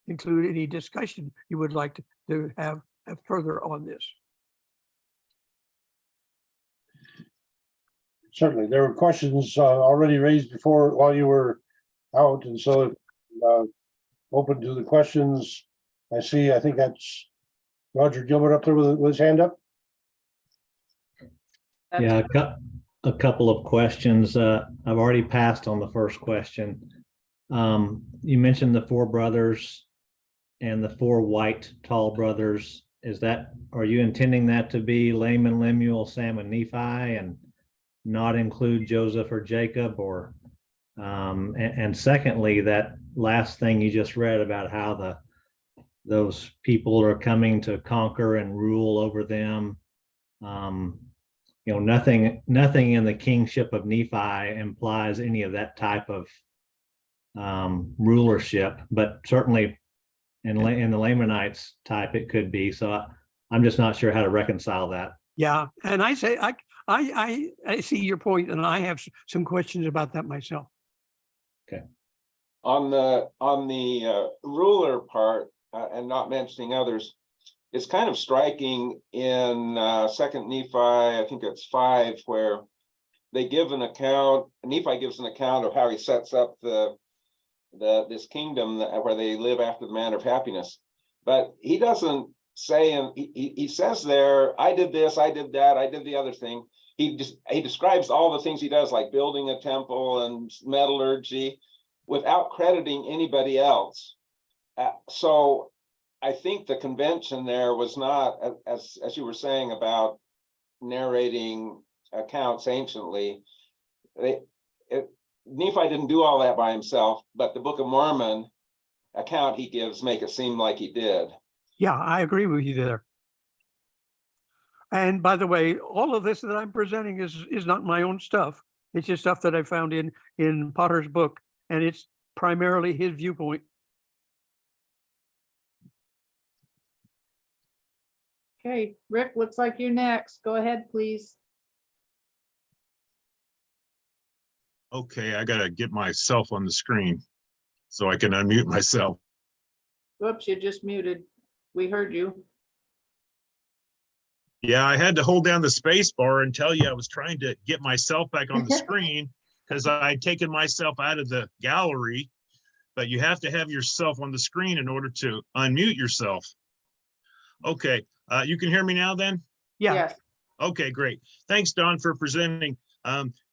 include any discussion you would like to have further on this. certainly. There were questions already raised before while you were out, and so open to the questions. I think that's Roger Gilbert up there with his hand up. That's- Yeah, a couple of questions. I've already passed on the first question. You mentioned the four brothers and the four white tall brothers. Are you intending that to be Laman, Lemuel, Sam, and Nephi, and not include Joseph or Jacob? Or and secondly, that last thing you just read about how those people are coming to conquer and rule over them. Nothing in the kingship of Nephi implies any of that type of rulership, but certainly in the Lamanites type, it could be. So I'm just not sure how to reconcile that. Yeah, and I say I see your point, and I have some questions about that myself. On the ruler part, and not mentioning others, it's kind of striking in Second Nephi, I think it's 5, where they give an account. Nephi gives an account of how he sets up this kingdom where they live after the manner of happiness, but he doesn't say, and he says there, I did this, I did that, I did the other thing. He describes all the things he does, like building a temple and metallurgy, without crediting anybody else. So I think the convention there was not, as you were saying about narrating accounts anciently, Nephi didn't do all that by himself, but the Book of Mormon account he gives make it seem like he did. Yeah, I agree with you there. And by the way, all of this that I'm presenting is not my own stuff. It's just stuff that I found in Potter's book, and it's primarily his viewpoint. Okay, Rick, looks like you're next. Go ahead, please. Okay, I gotta get myself on the screen so I can unmute myself. Whoops, you just muted. We heard you. Yeah, I had to hold down the space bar and tell you I was trying to get myself back on the screen because I'd taken myself out of the gallery, but you have to have yourself on the screen in order to unmute yourself. Okay, you can hear me now then? Yeah. Yes. Okay, great. Thanks, Don, for presenting.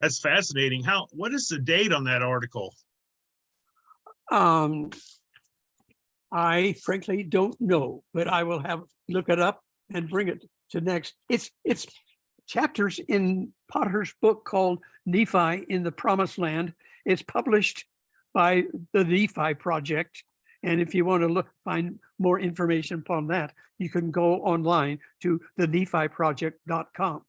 That's fascinating. What is the date on that article? I frankly don't know, but I will look it up and bring it to next. It's chapters in Potter's book called Nephi in the Promised Land. It's published by the Nephi Project. And if you want to find more information upon that, you can go online to thenephiproject.com.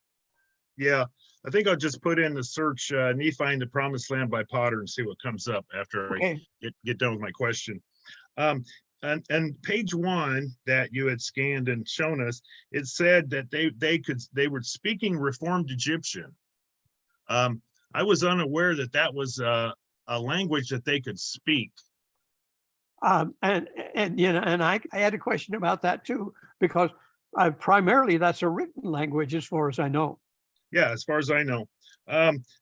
Yeah, I think I'll just put in the search Nephi in the Promised Land by Potter and see what comes up after I get done with my question. And page 1 that you had scanned and shown us, it said that they were speaking Reformed Egyptian. I was unaware that was a language that they could speak. And I had a question about that too, because primarily that's a written language as far as I know. Yeah, as far as I know.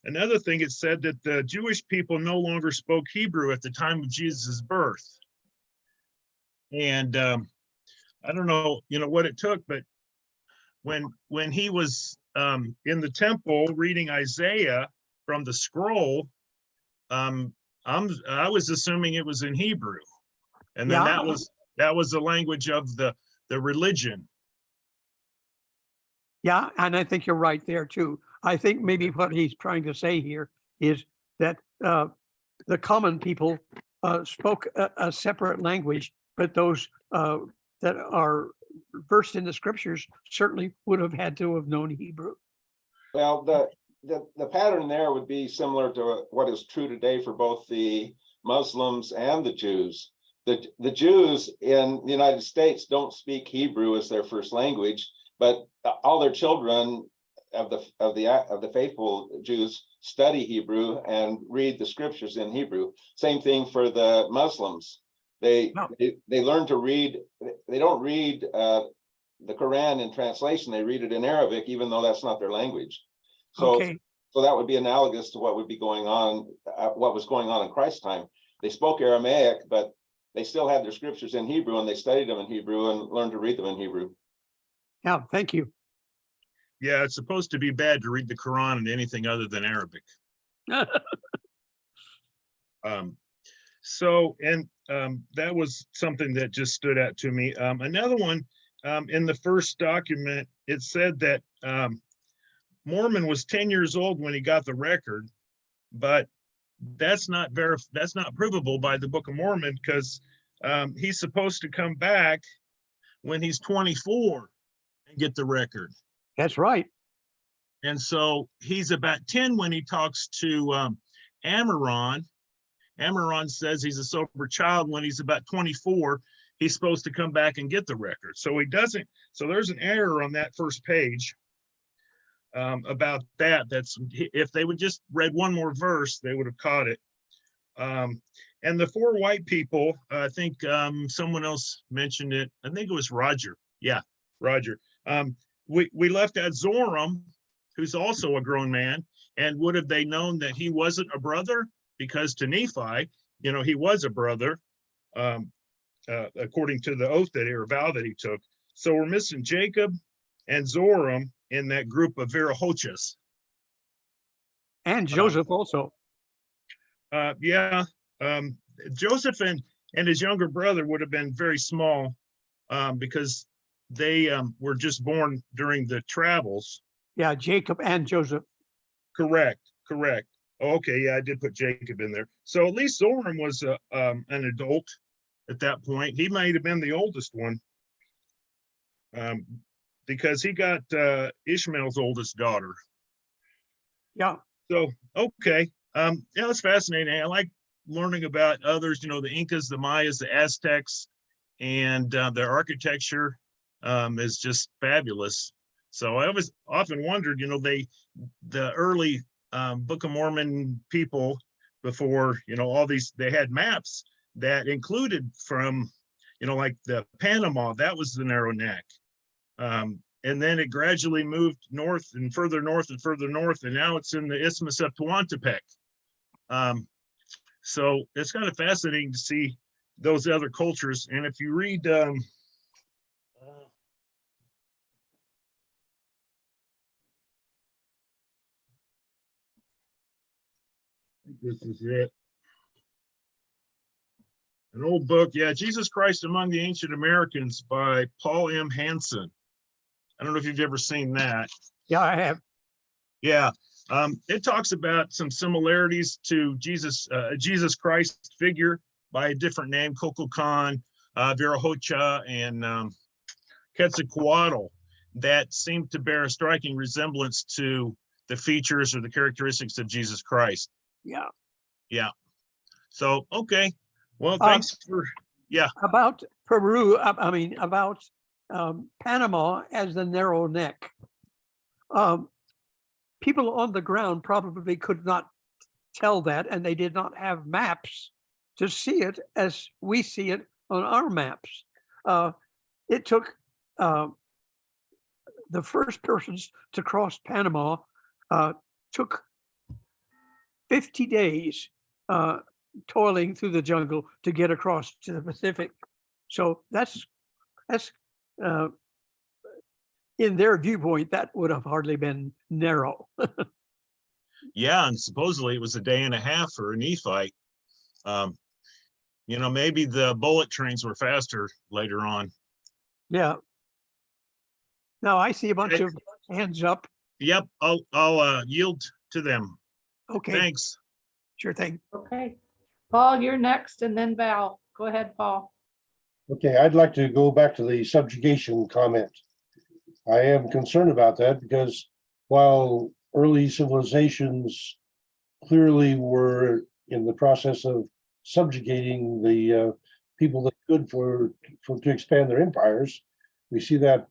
Another thing, it said that the Jewish people no longer spoke Hebrew at the time of Jesus' birth. And I don't know, what it took, but when he was in the temple reading Isaiah from the scroll, I was assuming it was in Hebrew. And then that was the language of the religion. Yeah, and I think you're right there too. I think maybe what he's trying to say here is that the common people spoke a separate language, but those that are versed in the scriptures certainly would have had to have known Hebrew. Well, the pattern there would be similar to what is true today for both the Muslims and the Jews. The Jews in the United States don't speak Hebrew as their first language, but all their children of the faithful Jews study Hebrew and read the scriptures in Hebrew. Same thing for the Muslims. They learn to read. They don't read the Quran in translation. They read it in Arabic, even though that's not their language. So So that would be analogous to what would be going on, what was going on in Christ's time. They spoke Aramaic, but they still had their scriptures in Hebrew, and they studied them in Hebrew and learned to read them in Hebrew. Yeah, thank you. Yeah, it's supposed to be bad to read the Quran in anything other than Arabic. That was something that just stood out to me. Another one, in the first document, it said that Mormon was 10 years old when he got the record, but that's not provable by the Book of Mormon, because he's supposed to come back when he's 24 and get the record. That's right. And so he's about 10 when he talks to Amaron. Amaron says he's a sober child. When he's about 24, he's supposed to come back and get the record. So he doesn't. So there's an error on that first page about that. That's, if they would just read one more verse, they would have caught it. And the 4 white people, I think someone else mentioned it. I think it was Roger. Yeah, Roger. We left out Zoram, who's also a grown man. And would have they known that he wasn't a brother? Because to Nephi, he was a brother, according to the oath that or vow that he took. So we're missing Jacob and Zoram in that group of Verahochas. And Joseph also. Yeah, Joseph and his younger brother would have been very small because they were just born during the travels. Yeah, Jacob and Joseph. Correct. Oh, okay, yeah, I did put Jacob in there. So at least Zoram was an adult at that point. He might have been the oldest one because he got Ishmael's oldest daughter. Yeah. So, okay. Yeah, that's fascinating. I like learning about others, the Incas, the Mayas, the Aztecs, and their architecture is just fabulous. So I always often wondered, the early Book of Mormon people before, all these, they had maps that included from, like the Panama, that was the narrow neck. And then it gradually moved north and further north and further north, and now it's in the Isthmus of Tehuantepec. So it's kind of fascinating to see those other cultures. And if you read, this is it. An old book, yeah, Jesus Christ Among the Ancient Americans by Paul M. Hansen. I don't know if you've ever seen that. Yeah, I have. Yeah, it talks about some similarities to Jesus Christ figure by a different name, Cococan, Verahocha, and Quetzalcoatl, that seem to bear a striking resemblance to the features or the characteristics of Jesus Christ. Yeah. So, okay. Well, thanks for, yeah. About Peru, about Panama as the narrow neck. People on the ground probably could not tell that, and they did not have maps to see it as we see it on our maps. It took the first persons to cross Panama took 50 days toiling through the jungle to get across to the Pacific. So that's in their viewpoint, that would have hardly been narrow. Yeah, and supposedly it was a day and a half for a Nephite. Maybe the bullet trains were faster later on. Yeah. Now I see a bunch of hands up. Yep, I'll yield to them. Okay. Thanks. Sure thing. Okay. Paul, you're next, and then Val. Go ahead, Paul. Okay, I'd like to go back to the subjugation comment. I am concerned about that because while early civilizations clearly were in the process of subjugating the people that could to expand their empires, we see that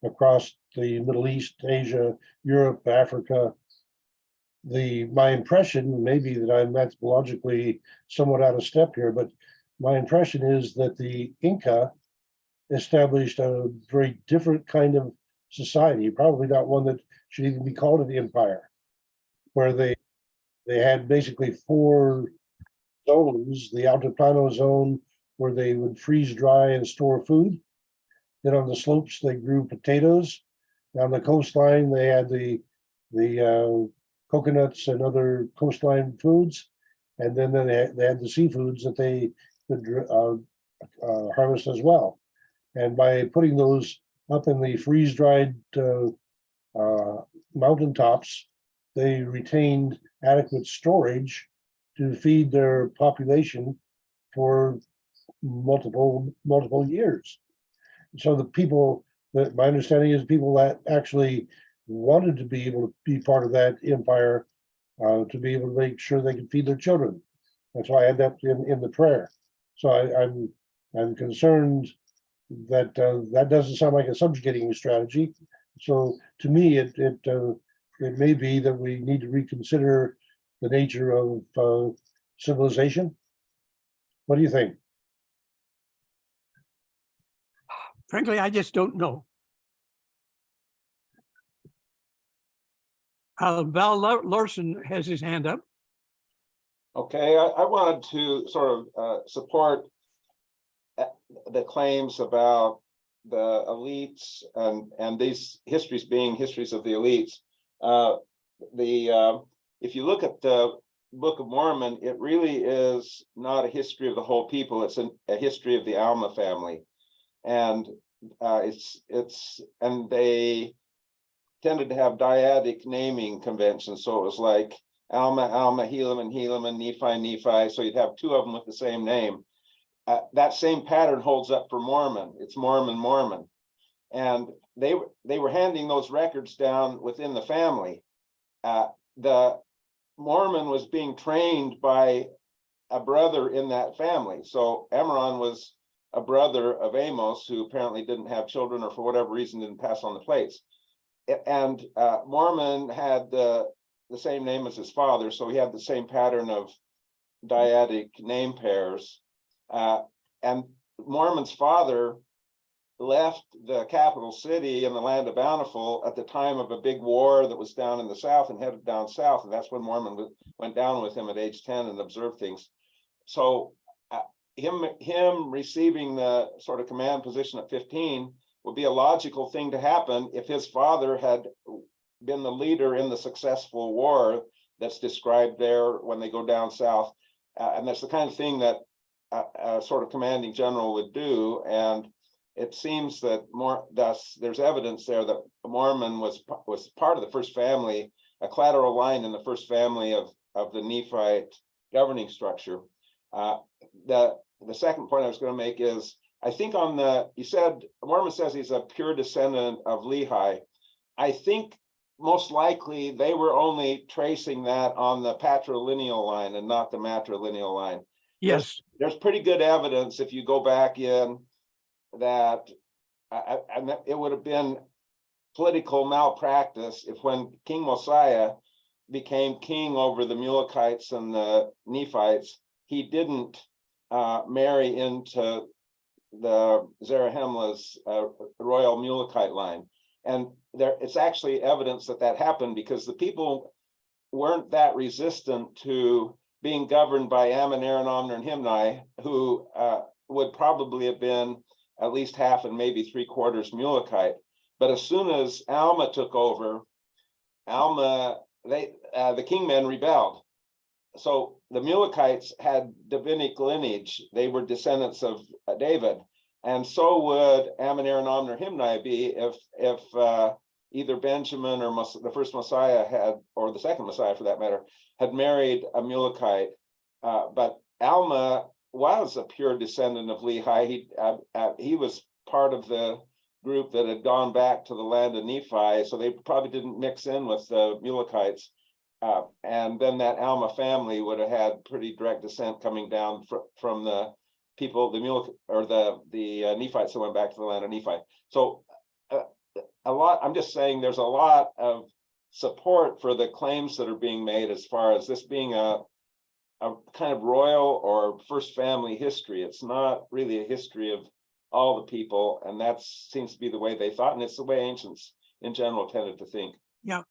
across the Middle East, Asia, Europe, Africa. My impression, maybe that I'm methodologically somewhat out of step here, but my impression is that the Inca established a very different kind of society, probably not one that should even be called an empire, where they had basically 4 zones: the Altiplano zone, where they would freeze dry and store food. Then on the slopes, they grew potatoes. On the coastline, they had the coconuts and other coastline foods. And then they had the seafoods that they could harvest as well. And by putting those up in the freeze-dried mountaintops, they retained adequate storage to feed their population for multiple years. So the people, that my understanding is, people that actually wanted to be able to be part of that empire, to be able to make sure they could feed their children. That's why I had that in the prayer. So I'm concerned that that doesn't sound like a subjugating strategy. So to me, it may be that we need to reconsider the nature of civilization. What do you think? Frankly, I just don't know. Val Larson has his hand up. Okay, I wanted to sort of support the claims about the elites and these histories being histories of the elites. If you look at the Book of Mormon, it really is not a history of the whole people. It's a history of the Alma family, and and they tended to have dyadic naming conventions. So it was like Alma, Helaman, Helaman, Nephi, Nephi. So you'd have 2 of them with the same name. That same pattern holds up for Mormon. It's Mormon, Mormon. And they were handing those records down within the family. The Mormon was being trained by a brother in that family. So Amram was a brother of Amos, who apparently didn't have children, or for whatever reason didn't pass on the plates. And Mormon had the same name as his father, so he had the same pattern of dyadic name pairs. And Mormon's father left the capital city in the land of Bountiful at the time of a big war that was down in the south, and headed down south. And that's when Mormon went down with him at age 10 and observed things. So him receiving the sort of command position at 15 would be a logical thing to happen if his father had been the leader in the successful war that's described there when they go down south. And that's the kind of thing that a sort of commanding general would do. And it seems that there's evidence there that Mormon was part of the first family, a collateral line in the first family of the Nephite governing structure. The second point I was going to make is, I think you said Mormon says he's a pure descendant of Lehi. I think most likely they were only tracing that on the patrilineal line and not the matrilineal line. Yes. There's pretty good evidence if you go back in that it would have been political malpractice if, when King Mosiah became king over the Mulekites and the Nephites, he didn't marry into the Zarahemla's royal Mulekite line. And it's actually evidence that happened, because the people weren't that resistant to being governed by Ammon, Aaron, Omner, and Himni, who would probably have been at least half and maybe 3/4 Mulekite. But as soon as Alma took over, the kingmen rebelled. So the Mulekites had Davidic lineage. They were descendants of David. And so would Ammon, Aaron, Omner, Himni be if either Benjamin or the first Messiah had, or the second Messiah for that matter, had married a Mulekite. But Alma was a pure descendant of Lehi. He was part of the group that had gone back to the land of Nephi, so they probably didn't mix in with the Mulekites. And then that Alma family would have had pretty direct descent coming down from the people, the Nephites that went back to the land of Nephi. So I'm just saying there's a lot of support for the claims that are being made as far as this being a kind of royal or first family history. It's not really a history of all the people, and that seems to be the way they thought, and it's the way ancients in general tended to think. Yeah.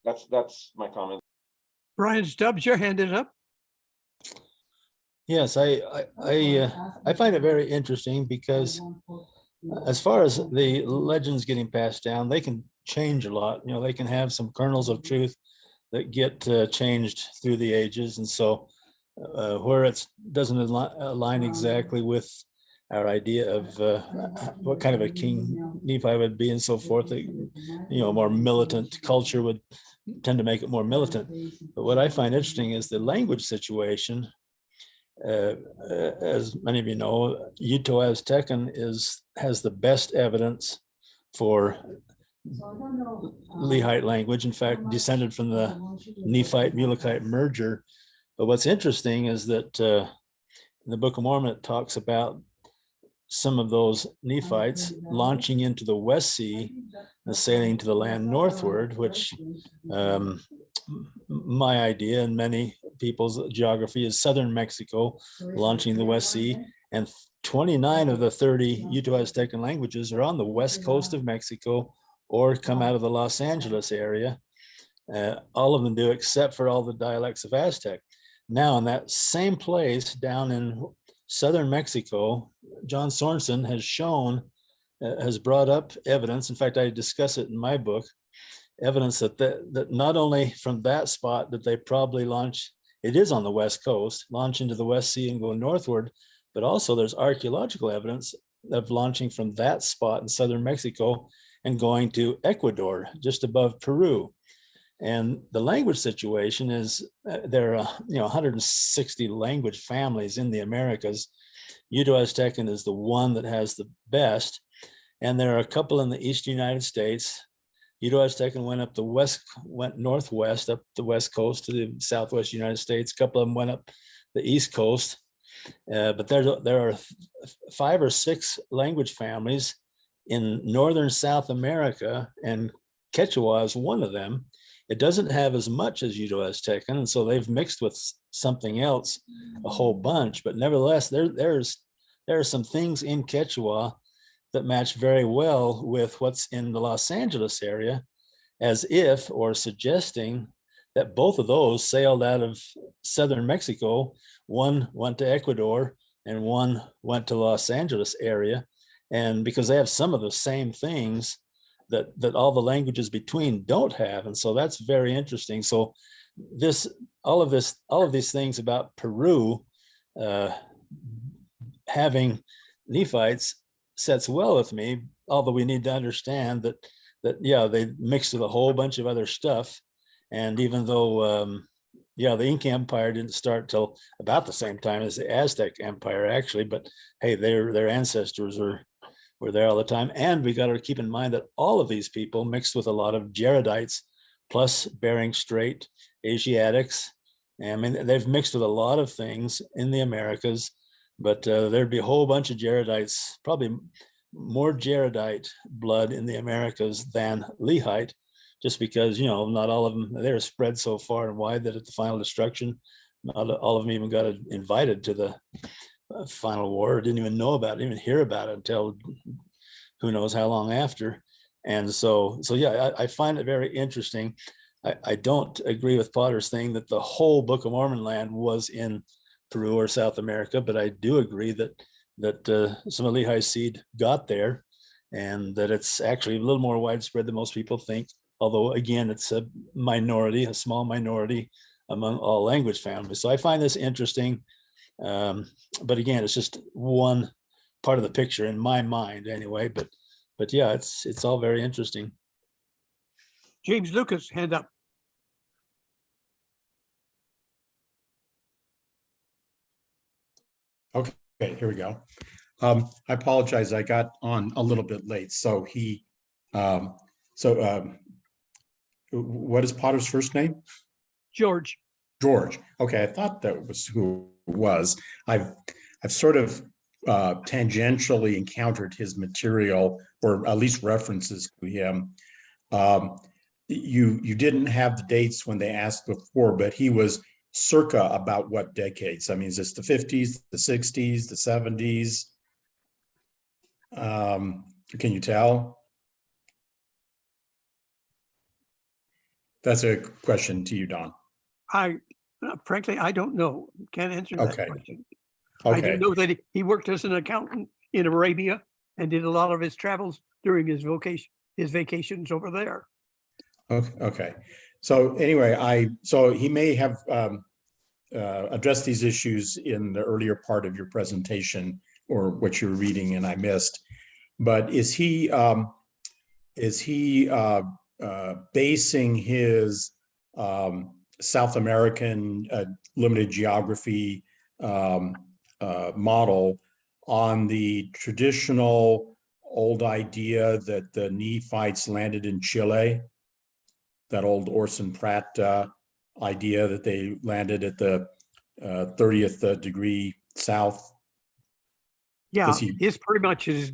That's my comment. Brian Stubbs, your hand is up. Yes, I find it very interesting because as far as the legends getting passed down, they can change a lot. You know, they can have some kernels of truth that get changed through the ages. And so where it doesn't align exactly with our idea of what kind of a king Nephi would be and so forth, you know, more militant culture would tend to make it more militant. But what I find interesting is the language situation. As many of you know, Uto-Aztecan has the best evidence for Lehite language, in fact, descended from the Nephite-Mulekite merger. But what's interesting is that in the Book of Mormon, it talks about some of those Nephites launching into the West Sea and sailing to the land northward, which my idea and many people's geography is southern Mexico launching the West Sea. And 29 of the 30 Uto-Aztecan languages are on the west coast of Mexico or come out of the Los Angeles area. All of them do, except for all the dialects of Aztec. Now, in that same place down in southern Mexico, John Sorensen has shown, has brought up evidence. In fact, I discuss it in my book, evidence that not only from that spot that they probably launch, it is on the west coast, launch into the West Sea and go northward, but also there's archaeological evidence of launching from that spot in southern Mexico and going to Ecuador, just above Peru. And the language situation is there are 160 language families in the Americas. Uto-Aztecan is the one that has the best, and there are a couple in the Eastern United States. Uto-Aztecan went northwest up the west coast to the southwest United States. A couple of them went up the east coast, but there are 5 or 6 language families in northern South America, and Quechua is one of them. It doesn't have as much as Uto-Aztecan, and so they've mixed with something else, a whole bunch. But nevertheless, there are some things in Quechua that match very well with what's in the Los Angeles area, as if, or suggesting that both of those sailed out of southern Mexico. One went to Ecuador and one went to Los Angeles area. And because they have some of the same things that all the languages between don't have. And so that's very interesting. So all of these things about Peru having Nephites sets well with me, although we need to understand that yeah, they mixed with a whole bunch of other stuff. And even though the Inca Empire didn't start till about the same time as the Aztec Empire, actually, but hey, their ancestors were there all the time. And we got to keep in mind that all of these people mixed with a lot of Jaredites, plus Bering Strait, Asiatics. I mean, they've mixed with a lot of things in the Americas, but there'd be a whole bunch of Jaredites, probably more Jaredite blood in the Americas than Lehite, just because, not all of them, they're spread so far and wide that at the final destruction, not all of them even got invited to the final war, didn't even know about it, didn't even hear about it until who knows how long after. And so yeah, I find it very interesting. I don't agree with Potter's thing that the whole Book of Mormon land was in Peru or South America, but I do agree that some of Lehi's seed got there, and that it's actually a little more widespread than most people think. Although again, it's a minority, a small minority among all language families. So I find this interesting. But again, it's just one part of the picture in my mind anyway, but yeah, it's all very interesting. James Lucas, hand up. Okay, here we go. I apologize, I got on a little bit late. So what is Potter's first name? George. George. Okay, I thought that was who it was. I've sort of tangentially encountered his material, or at least references to him. You didn't have the dates when they asked before, but he was circa about what decades? I mean, is this the 50s, the 60s, the 70s? Can you tell? That's a question to you, Don. I frankly, I don't know. Can't answer that Okay. question. I do Okay, know that he worked as an accountant in Arabia and did a lot of his travels during his vacations over there. okay. So anyway, so he may have addressed these issues in the earlier part of your presentation or what you're reading and I missed. But is he basing his South American limited geography model on the traditional old idea that the Nephites landed in Chile? That old Orson Pratt idea that they landed at the 30th degree south? Yeah, Is he- his pretty much is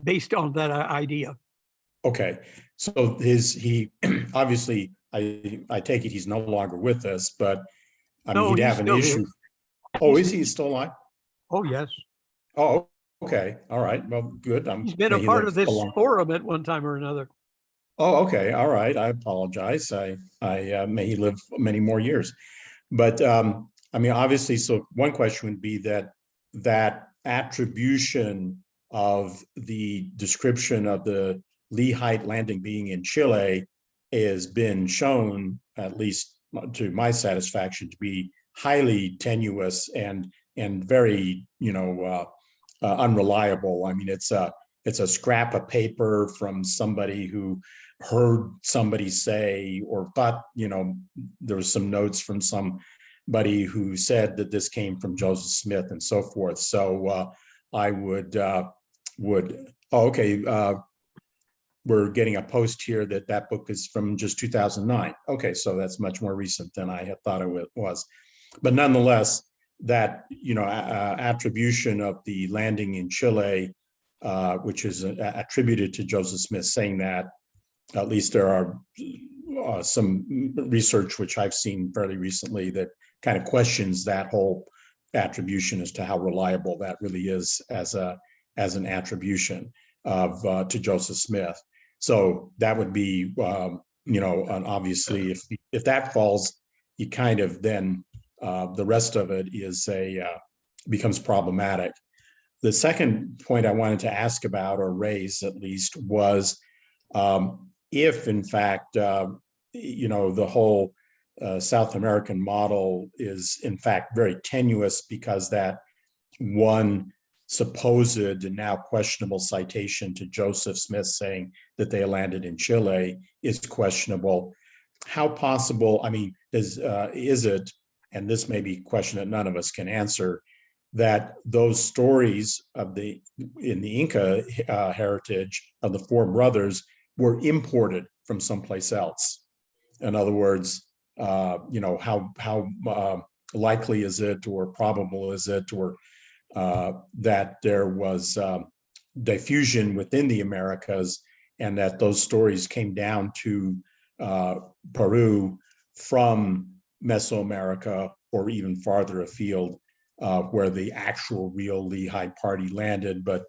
based on that idea. Okay, so he obviously, I take it he's no longer with us, but I mean, No, he'd he have an still issue. is. Oh, He's- is he still alive? Oh, yes. Oh, okay, all right, well, good. He's been may a he part live of this a long- forum at one time or another. Oh, okay, all right, I apologize. I may he live many more years. But I mean, obviously, so one question would be that attribution of the description of the Lehigh landing being in Chile has been shown, at least to my satisfaction, to be highly tenuous and very, unreliable. I mean, it's a scrap of paper from somebody who heard somebody say or thought, there was some notes from somebody who said that this came from Joseph Smith and so forth. So I would we're getting a post here that book is from just 2009. Okay, so that's much more recent than I had thought it was. But nonetheless, that attribution of the landing in Chile, which is attributed to Joseph Smith, saying that, at least there are some research which I've seen fairly recently that kind of questions that whole attribution as to how reliable that really is as an attribution of to Joseph Smith. So that would be, and obviously if that falls, you kind of then the rest of it is becomes problematic. The second point I wanted to ask about, or raise at least, was if in fact, the whole South American model is in fact very tenuous because that one supposed and now questionable citation to Joseph Smith saying that they landed in Chile is questionable. How possible, I mean, is it, and this may be a question that none of us can answer, that those stories of in the Inca heritage of the four brothers were imported from someplace else? In other words, how likely is it, or probable is it, or that there was diffusion within the Americas, and that those stories came down to Peru from Mesoamerica or even farther afield, where the actual real Lehigh party landed, but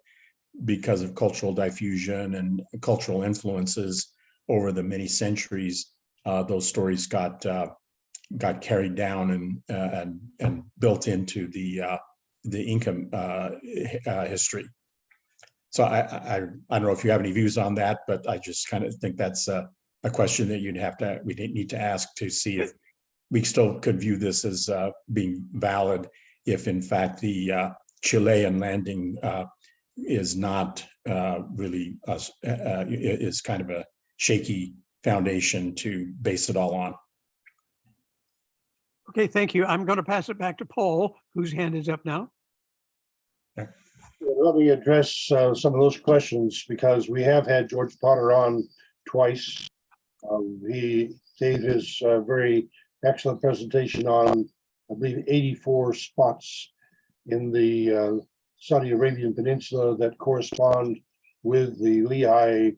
because of cultural diffusion and cultural influences over the many centuries, those stories got carried down and built into the Inca history. So I don't know if you have any views on that, but I just kind of think that's a question that we need to ask to see if we still could view this as being valid, if in fact the Chilean landing is not really is kind of a shaky foundation to base it all on. Okay, thank you. I'm going to pass it back to Paul, whose hand is up now. Let me address some of those questions, because we have had George Potter on twice. He gave his very excellent presentation on, I believe, 84 spots in the Saudi Arabian Peninsula that correspond with the Lehigh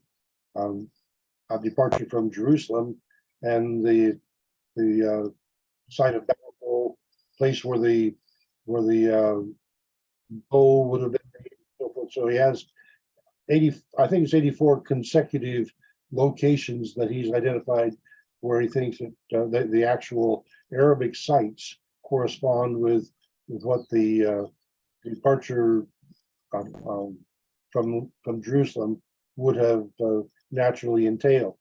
departure from Jerusalem, and the site of Bethel, place where the bow would have been. So he has 80, I think it's 84 consecutive locations that he's identified where he thinks that the actual Arabic sites correspond with what the departure from Jerusalem would have naturally entailed.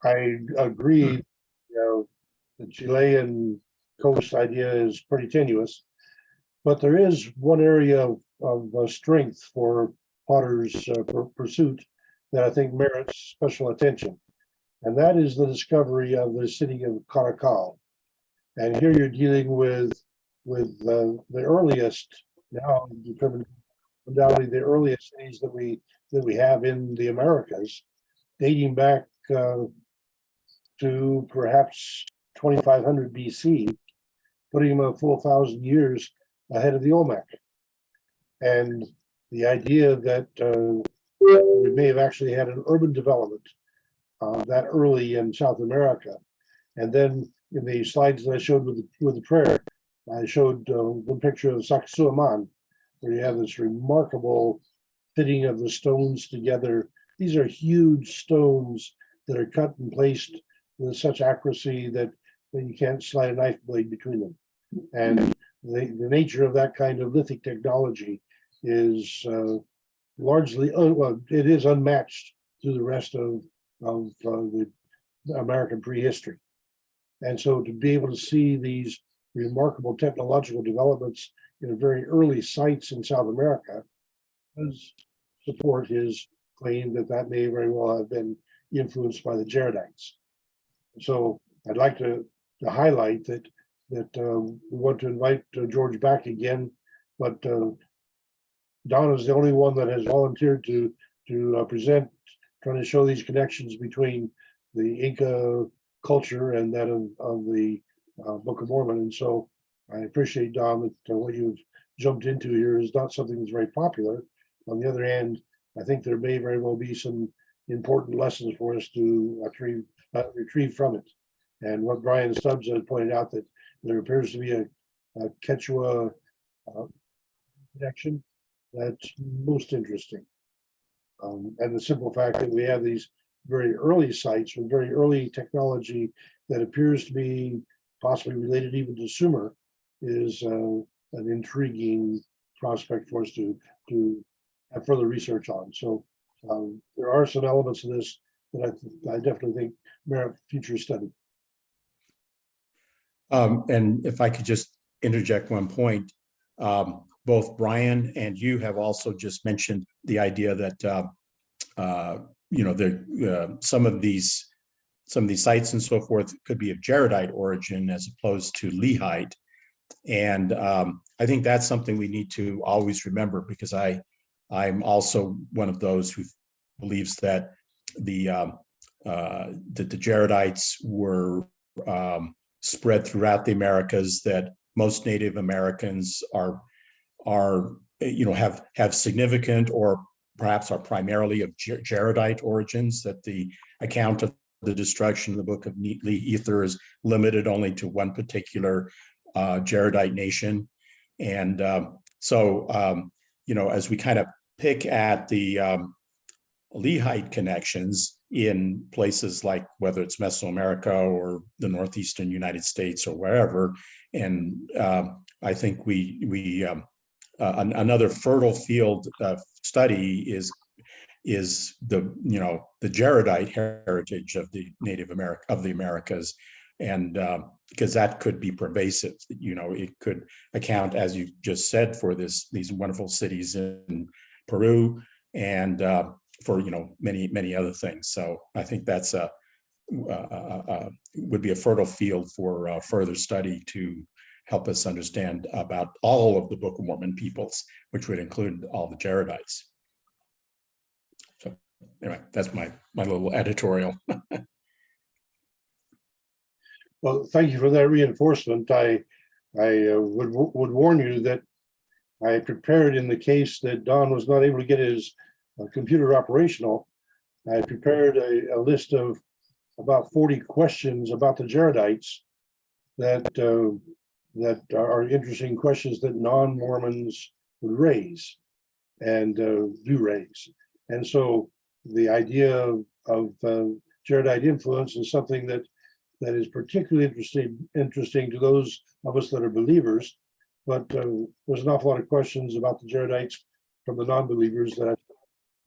I agree, the Chilean coast idea is pretty tenuous, but there is one area of strength for Potter's pursuit that I think merits special attention, and that is the discovery of the city of Caracal. And here you're dealing with the earliest, now determined undoubtedly the earliest cities that we have in the Americas, dating back to perhaps 2500 BC, putting them a full 1,000 years ahead of the Olmec. And the idea that we may have actually had an urban development that early in South America. And then in the slides that I showed with the prayer, I showed one picture of Sacsayhuaman, where you have this remarkable fitting of the stones together. These are huge stones that are cut and placed with such accuracy that you can't slide a knife blade between them. And the nature of that kind of lithic technology is largely, well, it is unmatched through the rest of the American prehistory. And so to be able to see these remarkable technological developments in very early sites in South America does support his claim that that may very well have been influenced by the Jaredites. So I'd like to highlight that we want to invite George back again, but Don is the only one that has volunteered to present, trying to show these connections between the Inca culture and that of the Book of Mormon. And so I appreciate, Don, that what you've jumped into here is not something that's very popular. On the other hand, I think there may very well be some important lessons for us to retrieve from it. And what Brian Stubbs had pointed out, that there appears to be a Quechua connection that's most interesting. And the simple fact that we have these very early sites with very early technology that appears to be possibly related even to Sumer is an intriguing prospect for us to have further research on. So there are some elements of this that I definitely think merit future study. And if I could just interject one point, both Brian and you have also just mentioned the idea that some of these sites and so forth could be of Jaredite origin as opposed to Lehite. And I think that's something we need to always remember, because I'm also one of those who believes that the Jaredites were spread throughout the Americas, that most Native Americans are have significant or perhaps are primarily of Jaredite origins, that the account of the destruction in the Book of Ether is limited only to one particular Jaredite nation. And as we kind of pick at the Lehite connections in places like whether it's Mesoamerica or the northeastern United States or wherever, and I think another fertile field of study is the Jaredite heritage of the Native Americas, and because that could be pervasive. It could account, as you just said, for these wonderful cities in Peru and for many other things. So I think that's would be a fertile field for further study to help us understand about all of the Book of Mormon peoples, which would include all the Jaredites. So anyway, that's my little editorial. Well, thank you for that reinforcement. I would warn you that I prepared, in the case that Don was not able to get his computer operational, I prepared a list of about 40 questions about the Jaredites that are interesting questions that non-Mormons would raise and do raise. And so the idea of Jaredite influence is something that is particularly interesting to those of us that are believers. But there's an awful lot of questions about the Jaredites from the non-believers that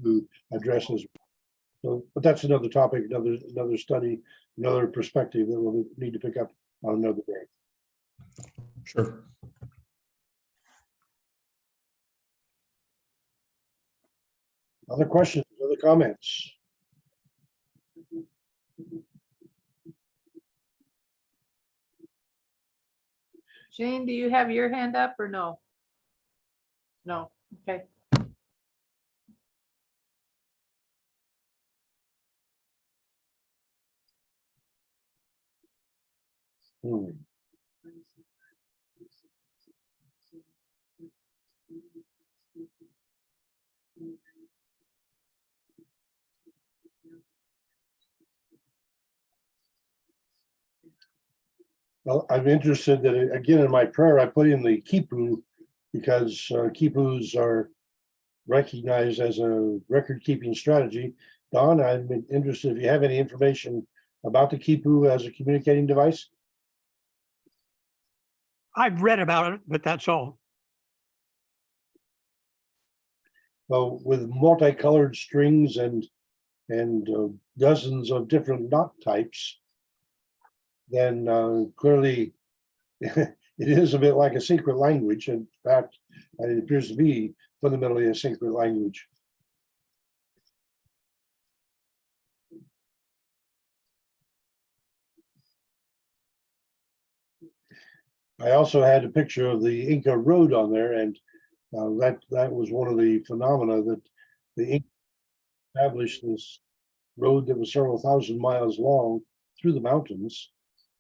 who addresses. So, but that's another topic, another study, another perspective that we'll need to pick up on another day. Sure. Other questions, other comments? Shane, do you have your hand up or no? No, okay. Hmm. Well, I'm interested that, again, in my prayer, I put in the Kipu because Kipus are recognized as a record-keeping strategy. Don, I'm interested if you have any information about the Kipu as a communicating device. I've read about it, but that's all. Well, with multicolored strings and dozens of different knot types, then clearly it is a bit like a secret language. In fact, it appears to be fundamentally a secret language. I also had a picture of the Inca road on there, and that was one of the phenomena that the Inca established this road that was several thousand miles long through the mountains,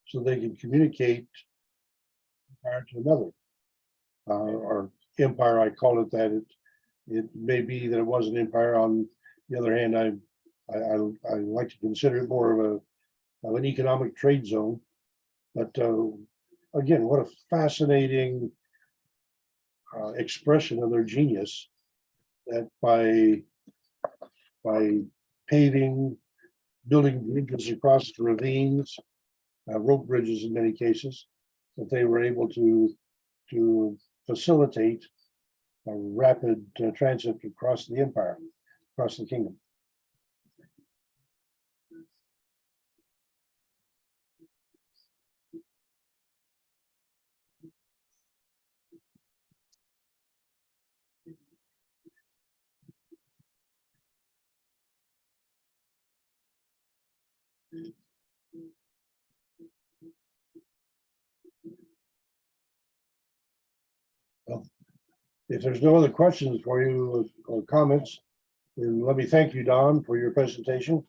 so they could communicate to another or empire. I call it that. It may be that it was an empire. On the other hand, I like to consider it more of an economic trade zone. But again, what a fascinating expression of their genius, that by paving, building bridges across the ravines, rope bridges in many cases, that they were able to facilitate a rapid transit across the empire, across the kingdom. Well, if there's no other questions for you or comments, then let me thank you, Don, for your presentation.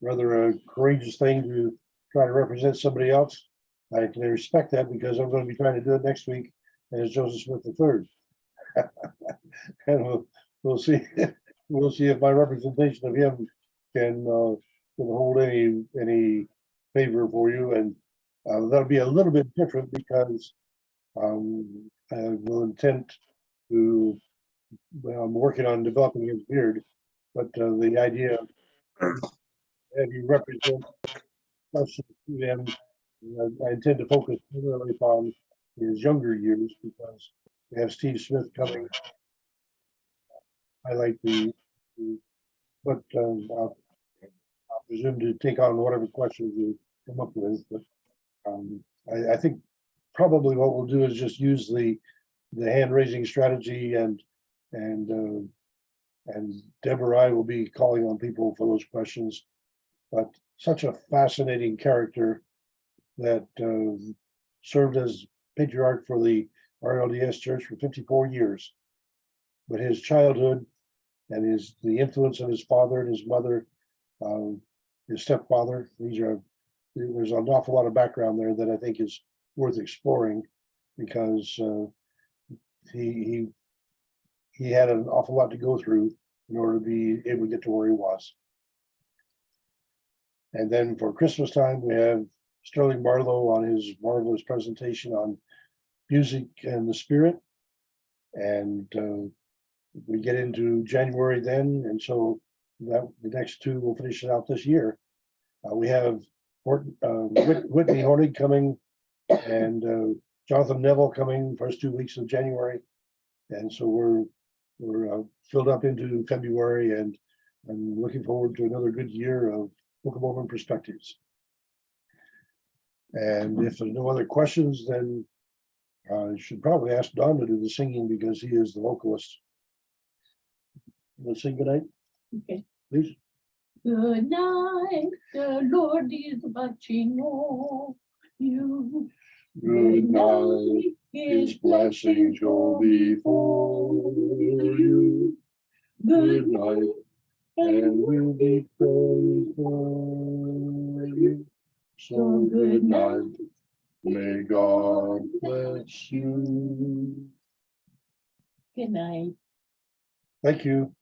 Rather a courageous thing to try to represent somebody else. I can respect that because I'm going to be trying to do it next week as Joseph Smith III. And we'll see. We'll see if my representation of him can hold any favor for you, and that'll be a little bit different because I will intend to. Well, I'm working on developing his beard, but the idea of having represent questions to them, I intend to focus primarily upon his younger years because we have Steve Smith coming. I like but I'll presume to take on whatever questions you come up with. But I think probably what we'll do is just use the hand raising strategy, and Deborah and I will be calling on people for those questions. But such a fascinating character that served as patriarch for the RLDS Church for 54 years. But his childhood and the influence of his father and his mother, his stepfather, there's an awful lot of background there that I think is worth exploring, because he had an awful lot to go through in order to be able to get to where he was. And then for Christmas time, we have Sterling Barlow on his marvelous presentation on music and the spirit. And we get into January then, and so that the next two will finish it out this year. We have Whitney Hornig coming and Jonathan Neville coming first 2 weeks of January. And so we're filled up into February, and I'm looking forward to another good year of Book of Mormon perspectives. And if there's no other questions, then I should probably ask Don to do the singing because he is the vocalist. Let's sing goodnight. Okay. Please. Good night, the Lord is watching over you. Good night, his blessings go before you. Good night, and we'll be praying for you. So good night, may God bless you. Good night. Thank you.